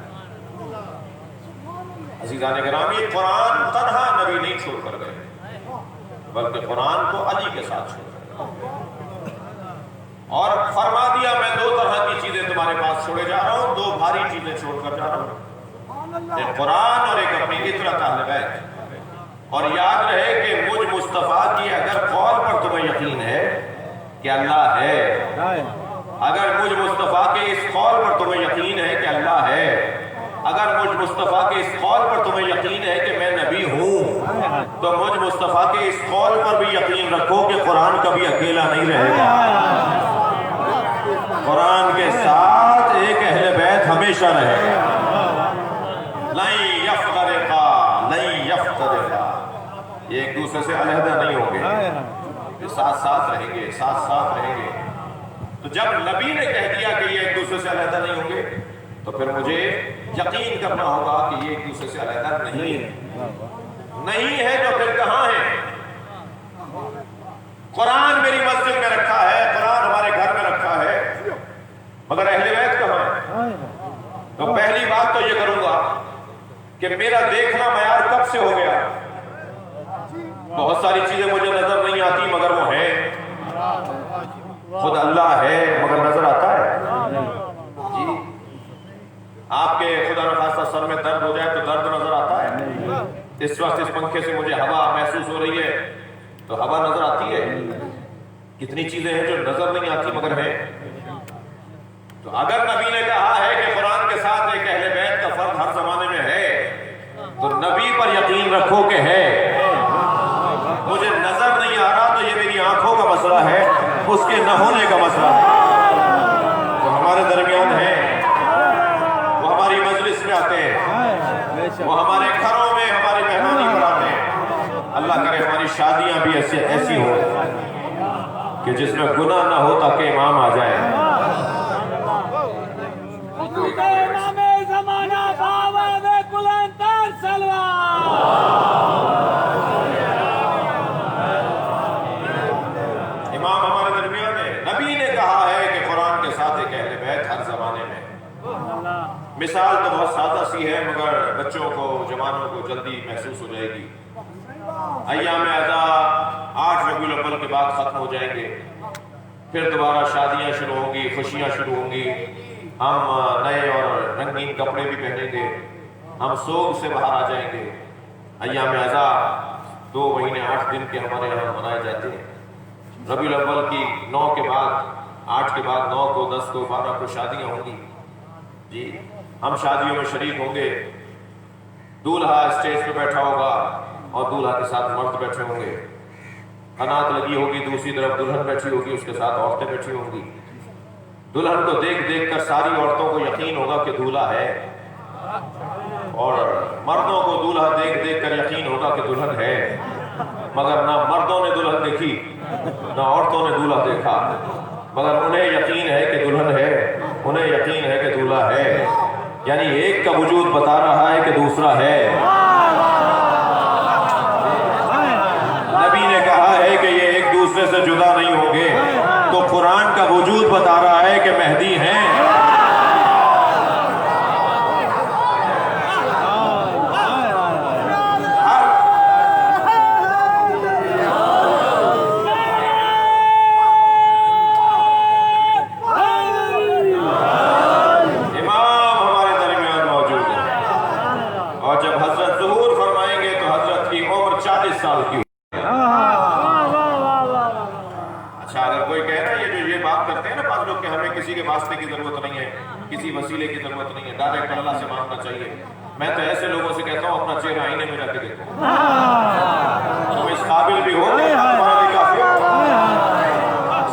عزیزان گرامی، قرآن تنہا نبی نہیں چھوڑ کر گئے، بلکہ قرآن کو علی کے ساتھ چھوڑ کر گئے، اور فرما دیا میں 2 طرح کی چیزیں تمہارے پاس چھوڑے جا رہا ہوں، 2 بھاری چیزیں چھوڑ کر جا رہا ہوں، ایک قرآن اور ایک اپنی اطرت اہل بیت۔ اور یاد رہے کہ مجھ مصطفیٰ کی اگر قول پر تمہیں یقین ہے کہ اللہ ہے، اگر مجھ مصطفیٰ کے اس قول پر تمہیں یقین ہے کہ اللہ ہے، اگر مجھ مصطفیٰ کے اس قول پر تمہیں یقین ہے کہ میں نبی ہوں، تو مجھ مصطفیٰ کے اس قول پر بھی یقین رکھو کہ قرآن کبھی اکیلا نہیں رہے گا، قرآن کے ساتھ ایک اہل بیت ہمیشہ رہے گا، لن یفترقا لن یفترقا، یہ ایک دوسرے سے علیحدہ نہیں ہوں گے، یہ ساتھ ساتھ رہیں گے، ساتھ ساتھ رہیں گے۔ تو جب نبی نے کہہ دیا کہ یہ ایک دوسرے سے علیحدہ نہیں ہوں گے، تو پھر مجھے یقین کرنا ہوگا کہ یہ ایک دوسرے سے علیحدہ نہیں ہے، نہیں ہے تو پھر کہاں ہے؟ قرآن میری مسجد میں رکھا ہے، قرآن ہمارے گھر میں رکھا ہے، مگر اہل بیت کہاں ہے؟ تو پہلی بات تو یہ کروں گا کہ میرا دیکھنا معیار کب سے ہو گیا؟ بہت ساری چیزیں مجھے نظر نہیں آتی مگر وہ ہیں، خود اللہ ہے مگر نظر آتا ہے جی، آپ کے خدا نخواستہ سر میں درد ہو جائے تو درد نظر آتا ہے، اس وقت اس پنکھے سے مجھے ہوا محسوس ہو رہی ہے تو ہوا نظر آتی ہے، کتنی چیزیں ہیں جو نظر نہیں آتی مگر ہیں۔ تو اگر نبی نے کہا ہے کہ قرآن کے ساتھ ایک اہل بیت کا فرد ہر زمانے میں ہے، تو نبی پر یقین رکھو کہ ہے، مجھے نظر نہیں آ رہا تو یہ میری آنکھوں کا مسئلہ ہے، اس کے نہ ہونے کا مسئلہ ہے، وہ ہمارے درمیان ہے، وہ ہماری مجلس میں آتے ہیں، وہ ہمارے گھروں میں ہماری مہمانی پر آتے ہیں، اللہ کرے ہماری شادیاں بھی ایسی ہوں کہ جس میں گناہ نہ ہو تاکہ امام آ جائے۔ مثال تو بہت سادہ سی ہے مگر بچوں کو جوانوں کو جلدی محسوس ہو جائے گی۔ ایام عزا 8 ربیع الاول کے بعد ختم ہو جائیں گے، پھر دوبارہ شادیاں شروع ہوں گی، خوشیاں شروع ہوں گی، ہم نئے اور رنگین کپڑے بھی پہنیں گے، ہم سوگ سے باہر آ جائیں گے۔ ایام عزا 2 مہینے 8 دن کے ہمارے یہاں منائے جاتے ہیں۔ ربیع الاول کی 9 کے بعد 8 کے بعد 9 کو 10 کو 12 کو شادیاں ہوں گی جی، ہم شادیوں میں شریک ہوں گے۔ دولہا اسٹیج پہ بیٹھا ہوگا اور دولہا کے ساتھ مرد بیٹھے ہوں گے، قنات لگی ہوگی، دوسری طرف دلہن بیٹھی ہوگی، اس کے ساتھ عورتیں بیٹھی ہوں گی۔ دلہن کو دیکھ دیکھ کر ساری عورتوں کو یقین ہوگا کہ دولہا ہے، اور مردوں کو دولہا دیکھ دیکھ کر یقین ہوگا کہ دلہن ہے، مگر نہ مردوں نے دلہن دیکھی نہ عورتوں نے دولہا دیکھا، مگر انہیں یقین ہے کہ دلہن ہے، انہیں یقین ہے کہ دولہا ہے، یعنی ایک کا وجود بتا رہا ہے کہ دوسرا ہے۔ نبی نے کہا ہے کہ یہ ایک دوسرے سے جدا نہیں ہوں گے، تو قرآن کا وجود بتا رہا ہے کہ مہدی ہیں۔ کسی وسیلے کی ضرورت نہیں ہے، ڈائریکٹ اللہ سے مانگنا چاہیے۔ میں تو ایسے لوگوں سے کہتا ہوں اپنا چہرہ آئینے میں رکھ کے دیکھو، تم اس قابل بھی ہو کہ تمہارا بھی کافی ہو۔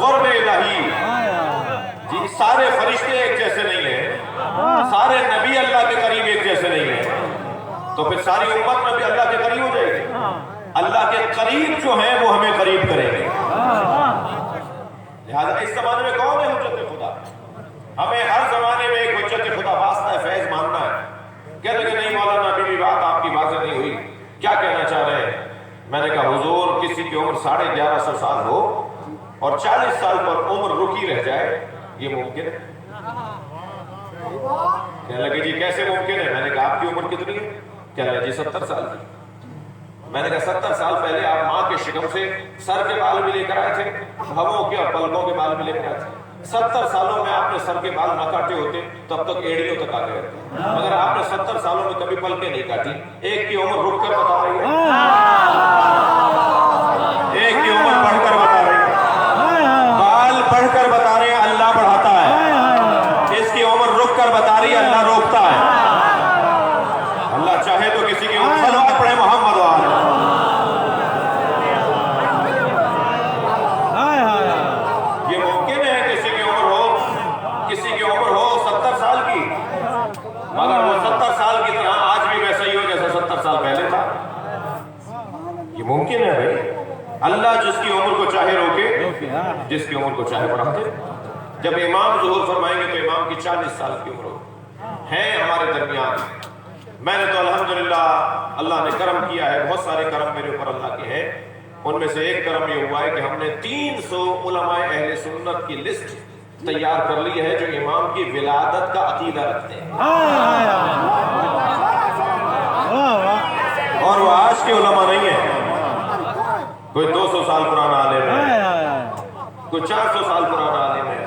قرب الہی جی، سارے فرشتے ایک جیسے نہیں ہیں، سارے نبی اللہ کے قریب ایک جیسے نہیں ہیں، تو پھر ساری امت میں بھی اللہ کے قریب ہو جائے گی۔ اللہ کے قریب جو ہیں وہ ہمیں قریب کریں گے۔ لہذا اس زمانے میں کون ہے حجت خدا؟ ہمیں ہر زمانے میں ایک حجت خدا واسطہ فیض ماننا ہے۔ کہتے کہ نہیں مولانا ابھی بھی بات آپ کی واضح نہیں ہوئی، کیا کہنا چاہ رہے ہیں؟ میں نے کہا حضور کسی کی عمر 1150 سال ہو اور 40 سال پر عمر رکی رہ جائے، یہ ممکن ہے؟ کہنے لگے جی کیسے ممکن ہے؟ میں نے کہا آپ کی عمر کتنی ہے؟ کہنے لگے جی 70 سال کی۔ میں نے کہا 70 سال پہلے آپ ماں کے شکم سے سر کے بال بھی لے کر آئے تھے، بھووں کے اور پلکوں کے بال بھی لے کر آئے تھے۔ 70 سالوں میں آپ نے سر کے بال نہ کاٹے ہوتے تب تک ایڑیوں تک آ گئے ہوتے، مگر آپ نے 70 سالوں میں کبھی پلکیں نہیں کاٹی۔ ایک کی عمر رک کر بتا رہی ہے، ایک کی عمر بڑھ کر بتا رہی ہے، بال بڑھ کر بتا رہے ہیں اللہ بڑھاتا ہے، اس کی عمر رک کر بتا رہی ہے اللہ روکتا ہے۔ اللہ چاہے تو کسی کی عمر صلوات پڑھے محمد وآلہ۔ مگر وہ 70 سال کی طرح آج بھی ویسا ہی ہو جیسا 70 سال پہلے تھا، یہ ممکن ہے بھائی۔ اللہ جس کی عمر کو چاہے روکے، جس کی عمر کو چاہے بڑھا دے۔ جب امام ظہور فرمائیں گے تو امام کی 40 سال کی عمر ہو، ہیں ہمارے درمیان۔ میں نے تو الحمدللہ اللہ نے کرم کیا ہے، بہت سارے کرم میرے اوپر اللہ کے ہیں، ان میں سے ایک کرم یہ ہوا ہے کہ ہم نے 300 علماء اہل سنت کی لسٹ تیار کر لی ہے جو امام کی ولادت کا عقیدہ رکھتے ہیں، اور وہ آج کے علماء نہیں ہیں، کوئی 200 سال پرانا عالم ہے، کوئی 400 سال پرانا عالم ہے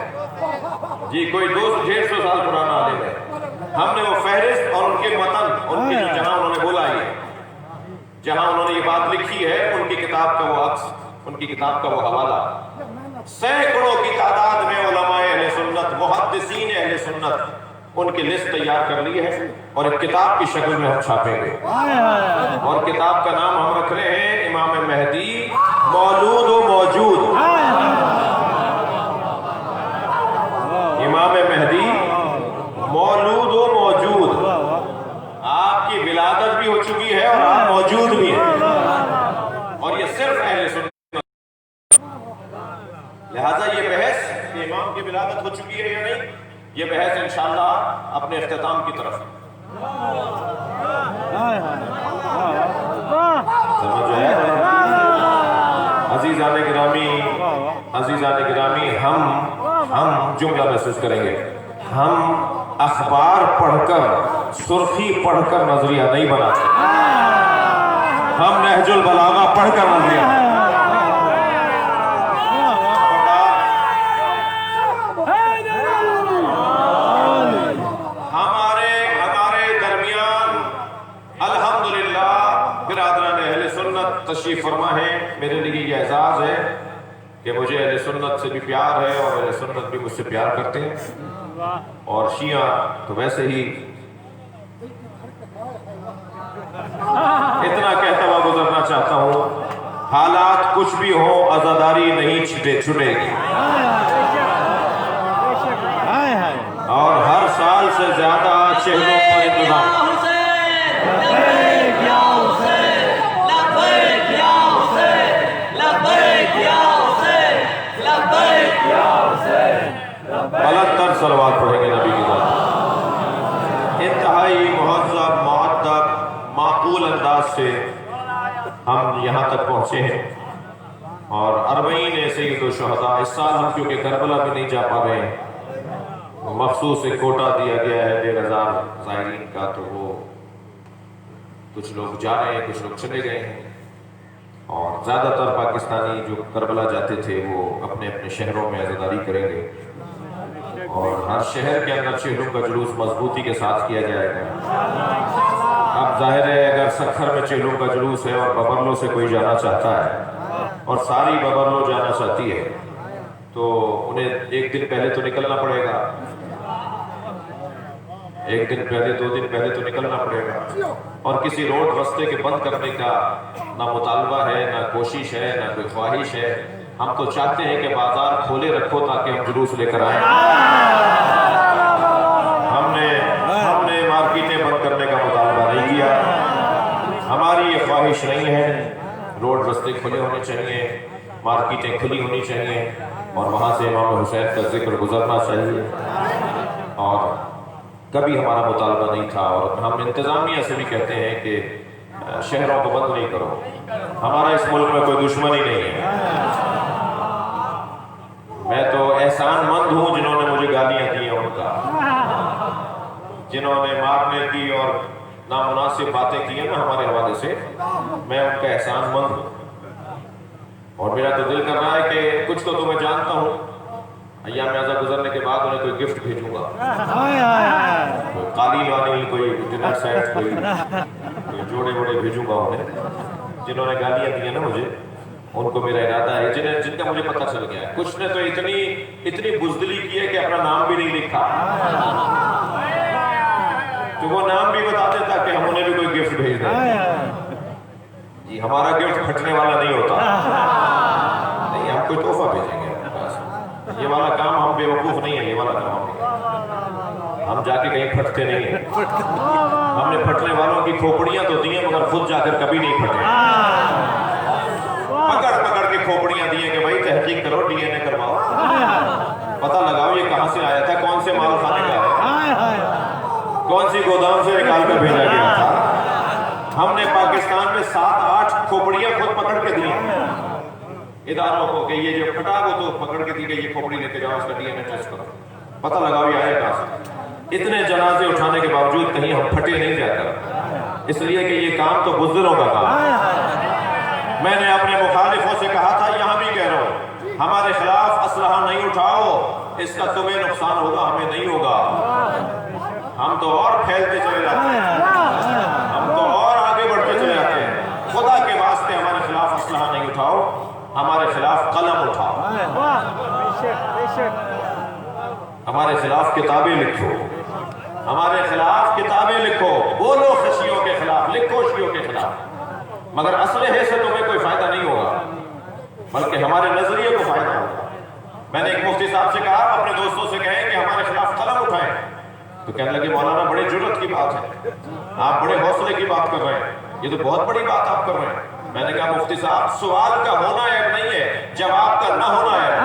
جی، کوئی 150 سال پرانا عالم ہے۔ ہم نے وہ فہرست اور ان کے متن، ان کی جو جہاں انہوں نے بولا ہے، جہاں انہوں نے یہ بات لکھی ہے، ان کی کتاب کا وہ عکس، ان کی کتاب کا وہ حوالہ، سینکڑوں کی تعداد میں علماء اہل سنت، محدثین اہل سنت، ان کی لسٹ تیار کر لی ہے اور ایک کتاب کی شکل میں ہم چھاپیں گے، اور کتاب کا نام ہم رکھ رہے ہیں امام مہدی مولود و موجود۔ امام مہدی مولود و موجود، آپ کی ولادت بھی ہو چکی ہے اور آپ موجود بھی ہیں، اور یہ صرف اہل سنت۔ لہذا یہ بحث کہ امام کی ولادت ہو چکی ہے یا نہیں، یہ بحث انشاءاللہ اپنے اختتام کی طرف سمجھ ہے۔ عزیزان گرامی، ہم جملہ محسوس کریں گے، ہم اخبار پڑھ کر سرخی پڑھ کر نظریہ نہیں بناتے، ہم نہج البلاغہ پڑھ کر نظریہ ہمارے درمیان الحمدللہ برادران اہل سنت تشریف فرما ہے۔ میرے لیے یہ اعزاز ہے کہ مجھے اہل سنت سے بھی پیار ہے اور اہل سنت بھی مجھ سے پیار کرتے ہیں، اور شیعہ تو ویسے ہی۔ اتنا کہتا ہوا گزرنا چاہتا ہوں، حالات کچھ بھی ہوں عزاداری نہیں چھٹے گی، اور ہر سال سے زیادہ چہروں کا انتظام۔ بلند تر صلوات پڑھیں گے نبی کی ذات۔ انتہائی مہذب، مؤدب، معقول انداز سے ہم یہاں تک پہنچے ہیں، اور 40 سید الشہداء اس سال ہم کیونکہ کربلا بھی نہیں جا پا رہے ہیں، مخصوص ایک کوٹا دیا گیا ہے 1,500 زائرین کا، تو وہ کچھ لوگ جا رہے ہیں، کچھ لوگ چلے گئے ہیں، اور زیادہ تر پاکستانی جو کربلا جاتے تھے وہ اپنے اپنے شہروں میں عزاداری کریں گے، اور ہر شہر کے اندر چہلوں کا جلوس مضبوطی کے ساتھ کیا جائے گا۔ اب ظاہر ہے اگر سکھر میں چہلوں کا جلوس ہے اور ببرلو سے کوئی جانا چاہتا ہے اور ساری ببرلو جانا چاہتی ہے تو انہیں ایک دن پہلے تو نکلنا پڑے گا، ایک دن پہلے 2 دن پہلے تو نکلنا پڑے گا، اور کسی روڈ رستے کے بند کرنے کا نہ مطالبہ ہے، نہ کوشش ہے، نہ کوئی خواہش ہے۔ ہم تو چاہتے ہیں کہ بازار کھولے رکھو تاکہ ہم جلوس لے کر آئیں۔ ہم نے مارکیٹیں بند کرنے کا مطالبہ نہیں کیا، ہماری یہ خواہش نہیں ہے۔ روڈ رستے کھلے ہونے چاہیے، مارکیٹیں کھلی ہونی چاہیے، اور وہاں سے امام حسین کا ذکر گزرنا چاہیے، اور کبھی ہمارا مطالبہ نہیں تھا، اور ہم انتظامیہ سے بھی کہتے ہیں کہ شہروں کو بند نہیں کرو، ہمارا اس ملک میں کوئی دشمنی نہیں ہے۔ میں تو احسان مند ہوں جنہوں نے مجھے گالیاں دی ہیں، ان کا، جنہوں نے مارنے کی اور نامناسب باتیں کی ہیں نا ہمارے حوالے سے، میں ان کا احسان مند ہوں، اور میرا تو دل کر رہا ہے کہ کچھ تو میں جانتا ہوں، ایام اعزا گزرنے کے بعد انہیں کوئی گفٹ بھیجوں گا، کوئی قالین والی، کوئی ڈنر سیٹ، کوئی جوڑے ووڑے بھیجوں گا انہیں، جنہوں نے گالیاں دی ہیں نا مجھے، ان کو میرا ارادہ ہے، جن کا مجھے پتہ چل گیا ہے۔ کچھ نے تو اتنی بزدلی کی ہے کہ اپنا نام بھی نہیں لکھا، تو وہ نام بھی بتا دیتا کہ ہم انہیں بھی کوئی گفٹ بھیج دیں۔ جی ہمارا گفٹ پھٹنے والا نہیں ہوتا، نہیں، ہم کوئی تحفہ بھیجیں گے، بس یہ والا کام ہم بے وقوف نہیں ہے، یہ والا کام ہم جا کے کہیں پھٹتے نہیں ہیں۔ ہم نے پھٹنے والوں کی کھوپڑیاں تو دی ہیں مگر خود جا کر کبھی نہیں پھٹے، پکڑ کے کھوپڑیاں دی ہیں کہ بھائی تحقیق کرو، ڈی این اے کرواؤ، پتہ لگاؤ یہ کہاں سے آیا تھا، کون سے مال خانے کا ہے، کون سی گودام سے نکال کر بھیجا گیا تھا۔ ہم نے پاکستان میں 7-8 کھوپڑیاں خود پکڑ کے دی ہیں اداروں کو کہ یہ جو پھٹا وہ تو پکڑ کے دی کہ یہ کھوپڑی لے کے جاؤ، اس کا ڈی این اے ٹیسٹ کرو، پتہ لگاؤ یہ آیا کہاں سے۔ اتنے جنازے اٹھانے کے باوجود کہیں ہم پھٹے نہیں جا کر، اس لیے کہ یہ کام تو بزدلوں کا کام ہے۔ میں نے اپنے مخالفوں سے کہا تھا، یہاں بھی کہہ رہا ہوں، ہمارے خلاف اسلحہ نہیں اٹھاؤ، اس کا تمہیں نقصان ہوگا، ہمیں نہیں ہوگا۔ ہم تو اور پھیلتے چلے جاتے ہیں، ہم تو اور آگے بڑھتے چلے جاتے ہیں۔ خدا کے واسطے ہمارے خلاف اسلحہ نہیں اٹھاؤ، ہمارے خلاف قلم اٹھاؤ، ہمارے خلاف کتابیں لکھو، ہمارے خلاف کتابیں لکھو، بولو خشیوں کے خلاف، لکھو شیعوں کے خلاف، مگر اسلحے سے تمہیں کوئی فائدہ نہیں ہوگا، بلکہ ہمارے نظریے کو فائدہ ہوگا۔ میں نے ایک مفتی صاحب سے کہا، اپنے دوستوں سے کہیں کہ ہمارے خلاف قلم اٹھائیں، تو کہنے لگے مولانا بڑے جرأت کی بات ہے، آپ بڑے حوصلے کی بات کر رہے ہیں، یہ تو بہت بڑی بات آپ کر رہے ہیں۔ میں نے کہا مفتی صاحب سوال کا ہونا عیب نہیں ہے، جواب کا نہ ہونا ہے۔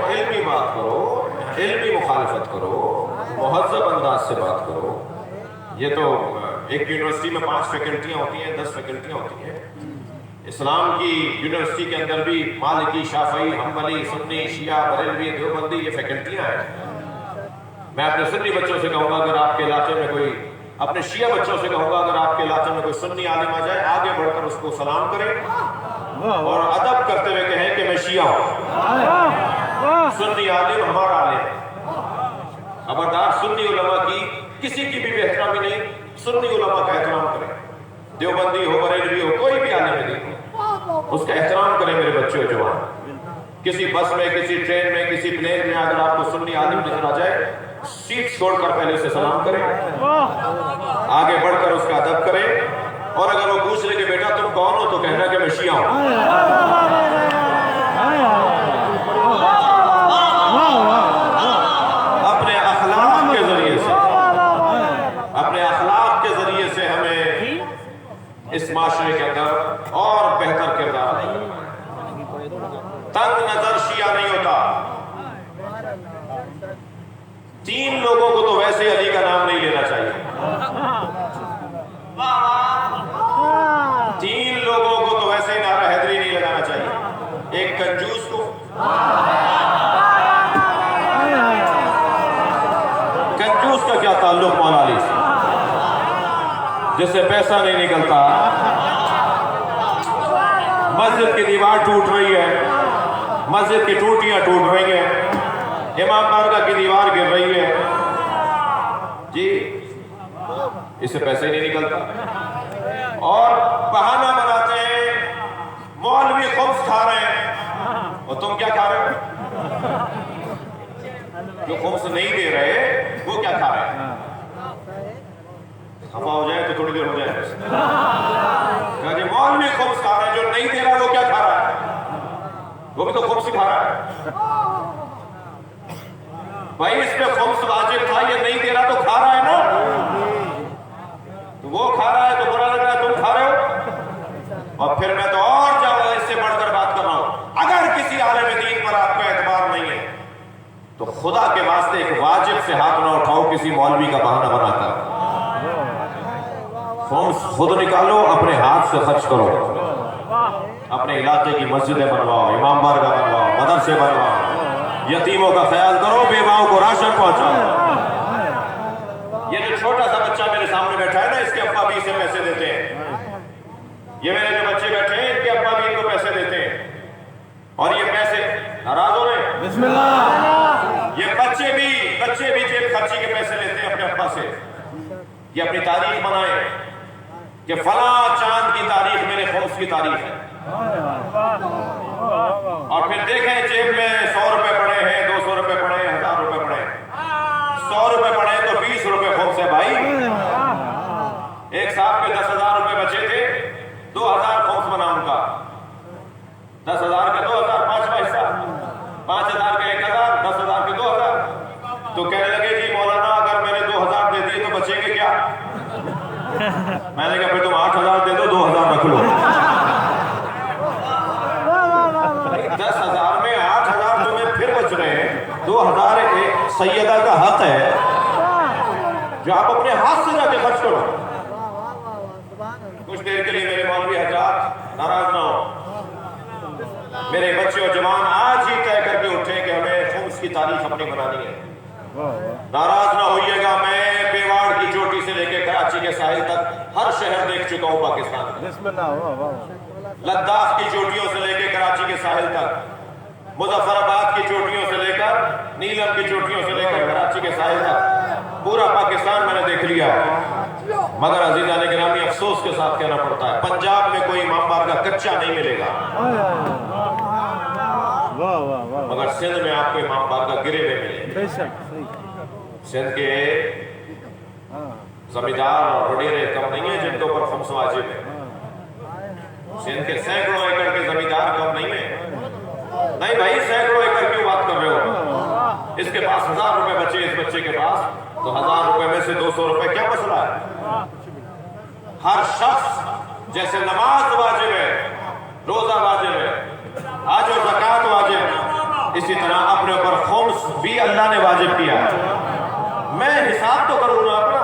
علمی بات کرو، علمی مخالفت کرو، مہذب انداز سے بات کرو۔ یہ تو ایک یونیورسٹی میں 5 فیکلٹیاں ہوتی ہیں، 10 فیکلٹیاں ہوتی ہیں. اسلام کی یونیورسٹی کے اندر بھی مالکی، شافعی، حنبلی، سنی، شیعہ، بریلوی، دیوبندی یہ فیکلٹیاں ہیں. میں اپنے سنی بچوں سے کہوں گا اگر آپ کے علاقے میں کوئی، اپنے شیعہ بچوں سے کہوں گا اگر آپ کے علاقے میں کوئی سنی عالم آ جائے، آگے بڑھ کر اس کو سلام کریں اور ادب کرتے ہوئے کہیں کہ میں شیعہ ہوں، سنی عالم ہمارا عالم ہے. خبردار سنی علماء کی کسی کی بھی احترامی نہیں، سنی علماء کا احترام کریں. دیوبندی ہو، بریلوی ہو، کوئی بھی عالم دین ہو، اس کا احترام کریں میرے بچے اور جوان. کسی بس میں، کسی ٹرین میں، کسی پلین میں اگر آپ کو سنی عالم نظر آ جائے، سیٹ چھوڑ کر پہلے اسے سلام کریں، آگے بڑھ کر اس کا ادب کریں. اور اگر وہ پوچھ لے کہ بیٹا تم کون ہو تو کہنا کہ میں شیعہ ہوں. اپنے اخلاق کے ذریعے سے، اپنے اخلاق کے ذریعے سے ہمیں اس معاشرے کے اندر اور بہتر کردار ہے. تنگ نظر شیعہ نہیں ہوتا. 3 لوگوں کو تو ویسے علی کا نام نہیں لینا چاہیے. 3 لوگوں کو تو ویسے نعرہ حیدری نہیں لگانا چاہیے. ایک کنجوس کو، کنجوس کا کیا تعلق مولا علی سے، جس سے پیسہ نہیں نکلتا. مسجد کی دیوار ٹوٹ رہی ہے، مسجد کی ٹوٹیاں ٹوٹ رہی ہیں، امام بارگاہ کی دیوار گر رہی ہے، جی اس سے پیسے نہیں نکلتا. اور بہانہ بناتے ہیں مولوی خبز کھا رہے ہیں، اور تم کیا کھا رہے ہو؟ جو خبز نہیں دے رہے وہ کیا کھا رہے ہیں؟ خفا ہو جائے تو تھوڑی دیر ہو جائے. کہ مولوی خبز کھا رہے ہیں، جو نہیں دے رہا وہ کیا کھا رہا ہے؟ وہ بھی تو خبز ہی کھا رہا ہے. بھائی اس پہ خبز واجب تھا، یہ نہیں دے رہا تو کھا رہا ہے نا. تو وہ کھا رہا ہے تو برا لگ رہا ہے، تم کھا رہے ہو. اور پھر میں تو اور جاؤں اس سے بڑھ کر بات کر رہا ہوں، اگر کسی عالم دین پر آپ کا اعتبار نہیں ہے تو خدا کے واسطے ایک واجب سے ہاتھ نہ اٹھاؤ کسی مولوی کا بہانہ بنا کر. خود نکالو، اپنے ہاتھ سے خرچ کرو، اپنے علاقے کی مسجدیں بنواؤ، امام بارگاہ بنواؤ، مدرسے بنواؤ، یتیموں کا خیال کرو، بیواؤں کو راشن پہنچاؤ. یہ جو چھوٹا سا بچہ میرے سامنے بیٹھا ہے نا، اس کے ابا بھی اسے پیسے دیتے ہیں. یہ میرے جو بچے بیٹھے ہیں ان کے ابا بھی ان کو پیسے دیتے ہیں. اور یہ پیسے ناراض ہو رہے ہیں، بسم اللہ، یہ بچے بھی جیب خرچی کے پیسے لیتے ہیں اپنے ابا سے. یہ اپنی تاریخ بنائیں کہ فلاں چاند کی تاریخ میرے خبز کی تاریخ ہے. اور پھر دیکھیں جیب میں 100 روپے پڑے ہیں، 200 روپے پڑے ہیں، 1000 روپے پڑے ہیں. 100 روپے پڑے ہیں تو 20 روپے خبز ہے بھائی. ایک صاحب کے 10,000 روپے بچے تھے، 2,000 خبز بنا ان کا. 10,000 کا 2,000 5واں حصہ، 5,000 کا 1,000، 10,000 کے 2,000. تو کہنے لگے جی مولانا اگر میں نے 2,000 دے دیے تو بچیں گے کیا؟ میں نے کہا پھر تم 8,000 دے دو، 2,000 رکھ لو. 10,000 میں 8,000 تمہیں پھر بچ رہے ہیں. 2,000 ایک سیدہ کا حق ہے جو آپ اپنے ہاتھ سے جا کے خرچ کرو. کچھ دیر کے لیے میرے مولوی حضرات ناراض نہ ہو. میرے بچے اور جوان آج ہی طے کر کے اٹھے کہ ہمیں خبز کی تاریخ اپنی بنانی ہے. ناراض نہ ہوئیے گا. میں بیواڑ کی چوٹی سے لے کے کراچی کے ساحل تک ہر شہر دیکھ چکا ہوں پاکستان میں. لداخ کی چوٹیوں سے لے کے کراچی کے ساحل تک، مظفر آباد کی چوٹیوں سے لے کر نیلم کی چوٹیوں سے لے کر کراچی کے ساحل تک پورا پاکستان میں نے دیکھ لیا. مگر عزیزان گرامی افسوس کے ساتھ کہنا پڑتا ہے پنجاب میں کوئی امام بارگاہ کچا نہیں ملے گا، مگر سندھ میں آپ کو امام بارگاہ گرے ہوئے ملے. سندھ کے زمیندار اور وڈیرے کم نہیں ہیں جن کے اوپر خمس واجب ہے. سندھ کے سینکڑوں ایکڑ کے زمیندار کم نہیں ہیں. نہیں بھائی سینکڑوں ایکڑ کیوں بات کر رہے ہو؟ اس کے پاس 1,000 روپے بچے، اس بچے کے پاس تو 1,000 روپے میں سے 200 روپے کیا مسئلہ ہے؟ ہر شخص جیسے نماز واجب ہے، روزہ واجب ہے، حج و زکوٰۃ واجب ہے، اسی طرح اپنے اوپر خمس بھی اللہ نے واجب کیا ہے. میں حساب تو کروں گا اپنا،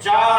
4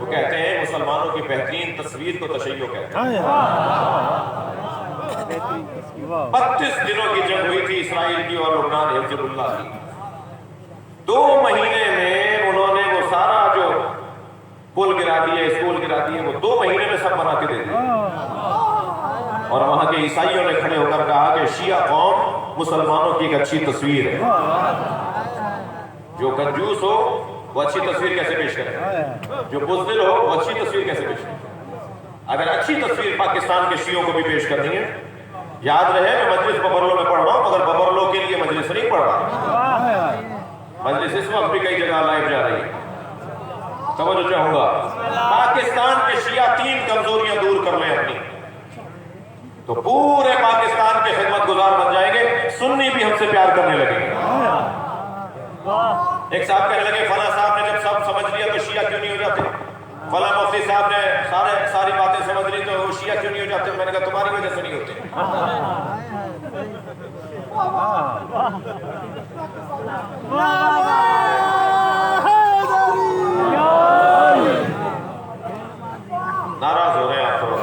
وہ کہتے ہیں مسلمانوں کی بہترین تصویر کو تشیع کہتے ہیں۔ 32 دنوں کی جنگ ہوئی تھی اسرائیل کی اور لبنان حزب اللہ کی۔ 2 مہینے میں انہوں نے وہ سارا جو پل گرا دیے، اسکول گرا دیے، وہ 2 مہینے میں سب بنا کے دے دیے۔ اور وہاں کے عیسائیوں نے کھڑے ہو کر کہا کہ شیعہ قوم مسلمانوں کی ایک اچھی تصویر ہے، جو کنجوس ہو وہ اچھی تصویر کیسے پیش کرے، جو بزدل ہو وہ اچھی تصویر کیسے پیش کرے۔ اگر اچھی تصویر پاکستان کے شیعوں کو بھی پیش کرنی ہے، یاد رہے میں مجلس ببرلو میں پڑھ رہا ہوں، مگر ببرلو کے لیے مجلس نہیں پڑھ رہا، مجلس اس وقت بھی کئی جگہ لائیو جا رہی ہے۔ توجہ چاہوں گا، پاکستان کے شیعہ 3 کمزوریاں دور کر لیں اپنی، تو پورے پاکستان کے خدمت گزار بن جائیں گے، سنی بھی ہم سے پیار کرنے لگیں گے۔ ایک صاحب کہنے لگے فلاں صاحب نے جب سب سمجھ لیا تو شیعہ کیوں نہیں ہو جاتے، فلاں مفتی صاحب نے ساری باتیں سمجھ لی تو وہ شیعہ کیوں نہیں ہو جاتے۔ میں نے کہا تمہاری وجہ سے نہیں ہوتے۔ ناراض ہو رہے ہیں آپ تھوڑا،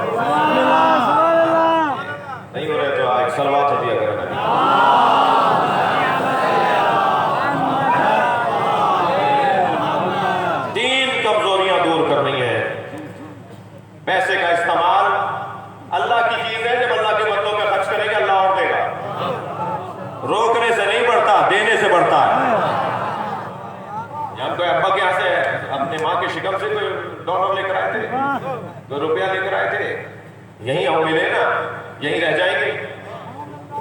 نہیں ہو رہے تو ایک صلوات ہدیہ کریں۔ 3 کمزوریاں دور کرنی ہے۔ پیسے کا استعمال اللہ کی چیز ہے، جب اللہ کے بندوں پہ خرچ کریں گے اللہ اور دے گا، روکنے سے نہیں بڑھتا، دینے سے بڑھتا ہے۔ کوئی ابا کے یہاں سے اپنے ماں کے شکم سے کوئی ڈالر لے کر آئے تھے، کوئی روپیہ لے کر آئے تھے، یہیں ہم ملے نا، یہیں رہ جائیں گے،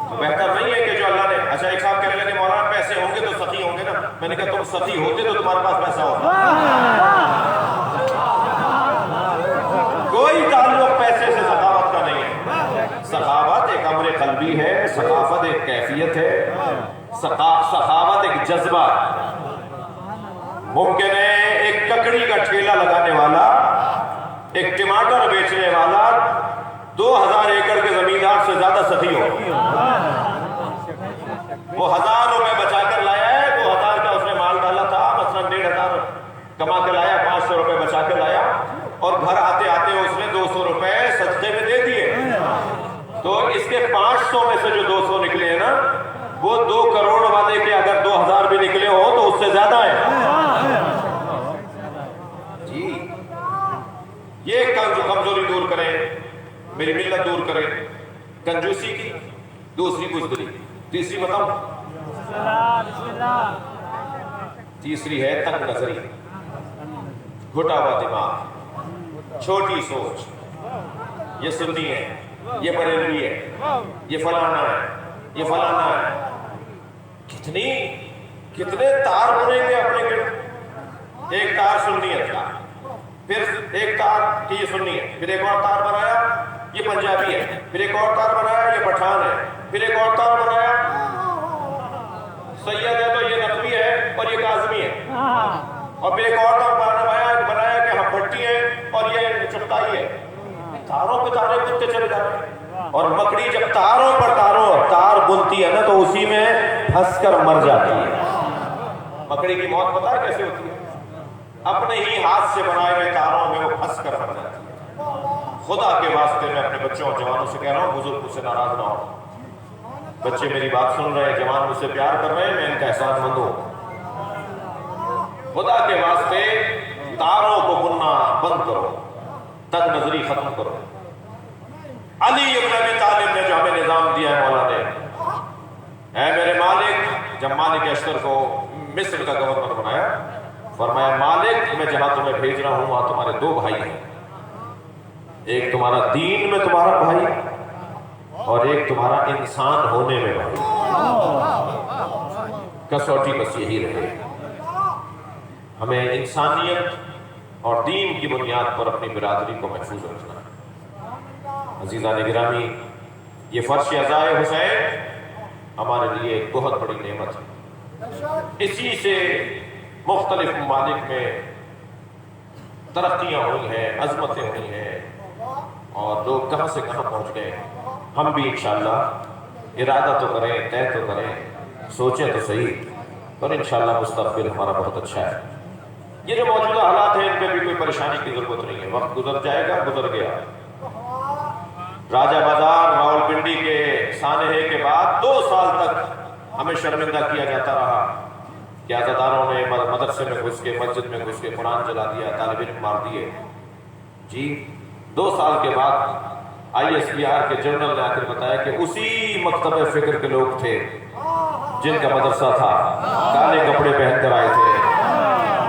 تو بہتر نہیں ہے کہ جو اللہ نے۔ اچھا ایک صاحب کہنے لگے مولانا پیسے ہوں گے تو سخی ہوں گے نا، میں نے کہا تم سخی ہوتے تو تمہارے پاس پیسہ ہوتا۔ کوئی تعلق پیسے سے سخاوت کا نہیں ہے۔ سخاوت ایک امر قلبی ہے، ثقافت ایک کیفیت ہے، سخاوت ایک جذبہ ہے۔ ممکن ہے ایک ککڑی کا ٹھیلا لگانے والا، ایک ٹماٹر بیچنے والا 2000 ایکڑ کے زمیندار سے زیادہ سخی ہو۔ وہ 1000 روپے بچا کر لایا ہے، 2000 کا اس نے مال ڈالا تھا، مثلا 1500 کما کے لایا، 500 روپے بچا کے لایا، اور گھر آتے آتے اس نے 200 روپے صدقے میں دے دیے، تو اس کے 500 میں سے جو 200 نکلے ہیں نا، وہ 2 کروڑ والے کے اگر 2000 بھی نکلے ہو تو اس سے زیادہ ہے جی۔ یہ کمزوری دور کریں، میری ملت دور کریں، کنجوسی کی، دوسری بزدلی، تیسری بتاؤں، تیسری ہے تنگ نظری، گھٹا ہوا دماغ، چھوٹی سوچ، یہ سنی ہے، یہ بریلوی ہے، یہ فلانا ہے، یہ فلانا ہے۔ کتنے تار بنیں گے اپنے گرد؟ ایک تار سنیت کا، پھر ایک تار کہ یہ سنی ہے، پھر ایک اور تار بنایا یہ پنجابی ہے، پھر ایک اور تار بنایا یہ پٹھان ہے، پھر ایک اور تار بنایا سید ہے تو یہ نقوی ہے اور یہ کاظمی ہے، اور پھر ایک اور تار بنایا کہ ہم بھٹی ہیں اور یہ چغتائی ہے۔ تاروں پہ تارے بنتے چلے جا رہے ہیں، اور مکڑی جب تاروں پر تار بنتی ہے نا تو اسی میں پھنس کر مر جاتی ہے۔ مکڑی کی موت پتہ ہے کیسے ہوتی ہے؟ اپنے ہی ہاتھ سے بنائے ہوئے تاروں میں وہ پھنس کر مر جاتی ہے۔ خدا کے واسطے میں اپنے بچوں اور جوانوں سے کہہ رہا ہوں، بزرگ مجھ سے ناراض نہ ہو، بچے میری بات سن رہے ہیں، جوان مجھ سے پیار کر رہے ہیں، میں ان کا احسان مند ہوں۔ خدا کے واسطے تاروں کو بننا بند کرو، تنگ نظری ختم کرو۔ علی ابن ابی طالب نے جو ہمیں نظام دیا ہے مولا نے، اے میرے مالک، جب مالک اشتر کو مصر کا گورنر بنایا، فرمایا مالک میں جہاں تمہیں بھیج رہا ہوں وہاں تمہارے 2 بھائی ہیں، ایک تمہارا دین میں تمہارا بھائی اور ایک تمہارا انسان ہونے میں بھائی۔ کسوٹی بس یہی رہے، ہمیں انسانیت اور دین کی بنیاد پر اپنی برادری کو محفوظ رکھنا ہے۔ عزیزان گرامی، یہ فرش عزائے حسین ہمارے لیے ایک بہت بڑی نعمت ہے۔ اسی سے مختلف ممالک میں ترقیاں ہوئی ہیں، عظمتیں ہوئی ہیں، اور لوگ کہاں سے کہاں پہنچ گئے۔ ہم بھی انشاءاللہ ارادہ تو کریں، طے تو کریں، سوچیں تو صحیح، اور انشاءاللہ مستقبل ہمارا بہت اچھا ہے۔ یہ جو موجودہ حالات ہیں ان پہ بھی کوئی پریشانی کی ضرورت نہیں ہے، وقت گزر جائے گا، گزر گیا۔ راجہ بازار راولپنڈی کے سانحے کے بعد 2 سال تک ہمیں شرمندہ کیا جاتا رہا کہ عزاداروں نے مدرسے میں گھس کے، مسجد میں گھس کے قرآن جلا دیا، طالب علم مار دیے۔ جی 2 سال کے بعد ISPR کے جنرل نے آ کر بتایا کہ اسی مکتبہ فکر کے لوگ تھے جن کا مدرسہ تھا، کالے کپڑے پہن کر آئے تھے،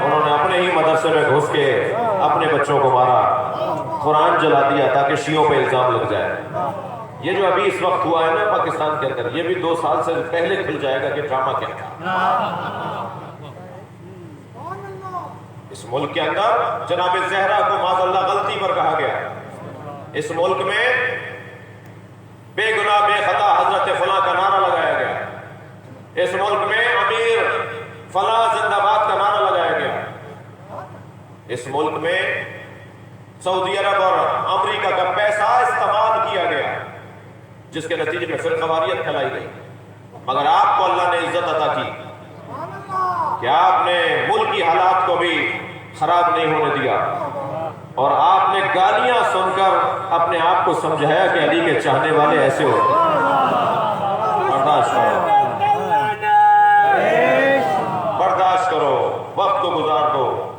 انہوں نے اپنے ہی مدرسے میں گھس کے اپنے بچوں کو مارا، قرآن جلا دیا تاکہ شیعوں پہ الزام لگ جائے۔ یہ جو ابھی اس وقت ہوا ہے نا پاکستان کے اندر، یہ بھی 2 سال سے پہلے کھل جائے گا کہ ڈرامہ کیا تھا۔ اس ملک کے اندر جناب زہرا کو معاذ اللہ غلطی پر کہا گیا، اس ملک میں بے گناہ بے خطا حضرت فلاں کا نعرہ لگایا گیا، اس ملک میں امیر فلاں زندہ باد کا نعرہ لگایا گیا، اس ملک میں سعودی عرب اور امریکہ کا پیسہ استعمال کیا گیا جس کے نتیجے میں فرقواریت پھیلائی گئی، مگر آپ کو اللہ نے عزت عطا کی کہ آپ نے ملکی حالات کو بھی خراب نہیں ہونے دیا، اور آپ نے گالیاں سن کر اپنے آپ کو سمجھایا کہ علی کے چاہنے والے ایسے ہوتے ہیں۔ برداشت کرو، برداشت کرو، وقت کو گزار دو،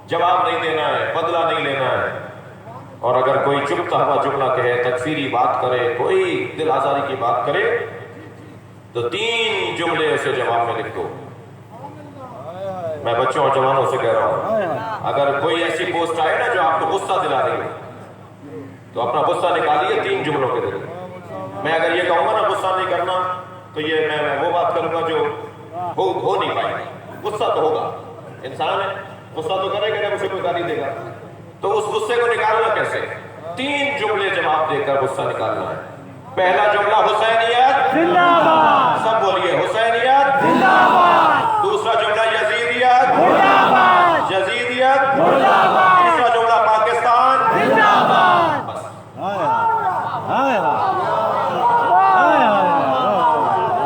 جواب نہیں دینا ہے، بدلہ نہیں لینا ہے، اور اگر کوئی چبھتا ہوا جملہ کہے، تکفیری بات کرے، کوئی دل آزاری کی بات کرے تو 3 جملے اسے جواب میں لکھ دو۔ میں بچوں اور جوانوں سے کہہ رہا ہوں، اگر کوئی ایسی پوسٹ آئے نا جو آپ کو غصہ دلا رہی ہے تو اپنا غصہ نکالیے 3 جملوں کے ذریعے۔ میں اگر یہ کہوں گا نا غصہ نہیں کرنا تو یہ میں وہ بات کروں گا جو ہو نہیں پائے گی۔ غصہ تو ہوگا، انسان ہے، غصہ تو کرے گا جب اسے کوئی گالی دے گا، تو اس غصے کو نکالنا کیسے؟ 3 جملے جواب دے کر غصہ نکالنا ہے۔ پہلا جملہ حسینیت زندہ باد، سب بولیے حسینیت زندہ باد۔ دوسرا جملہ یزیدیت زندہ باد، یزیدیت زندہ باد۔ تیسرا جملہ پاکستان زندہ باد۔ بس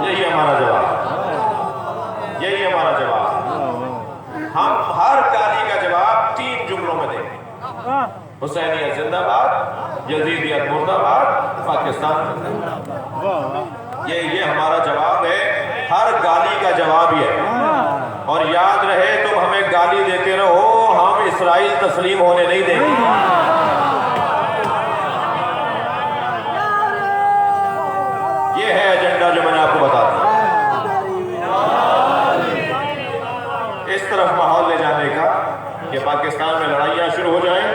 یہی ہمارا جواب، یہی ہمارا جواب۔ ہم ہر گالی کا جواب 3 جملوں میں دیں گے، حسینیت زندہ باد، یزیدیت مرد آباد، پاکستان زندہ باد۔ یہ ہمارا جواب ہے، ہر گالی کا جواب یہ ہے۔ اور یاد رہے تم ہمیں گالی دیتے رہو، ہم اسرائیل تسلیم ہونے نہیں دیں گے۔ یہ ہے ایجنڈا جو میں نے آپ کو بتا دیا۔ اس طرف ماحول لے جانے کا کہ پاکستان میں لڑائیاں شروع ہو جائیں،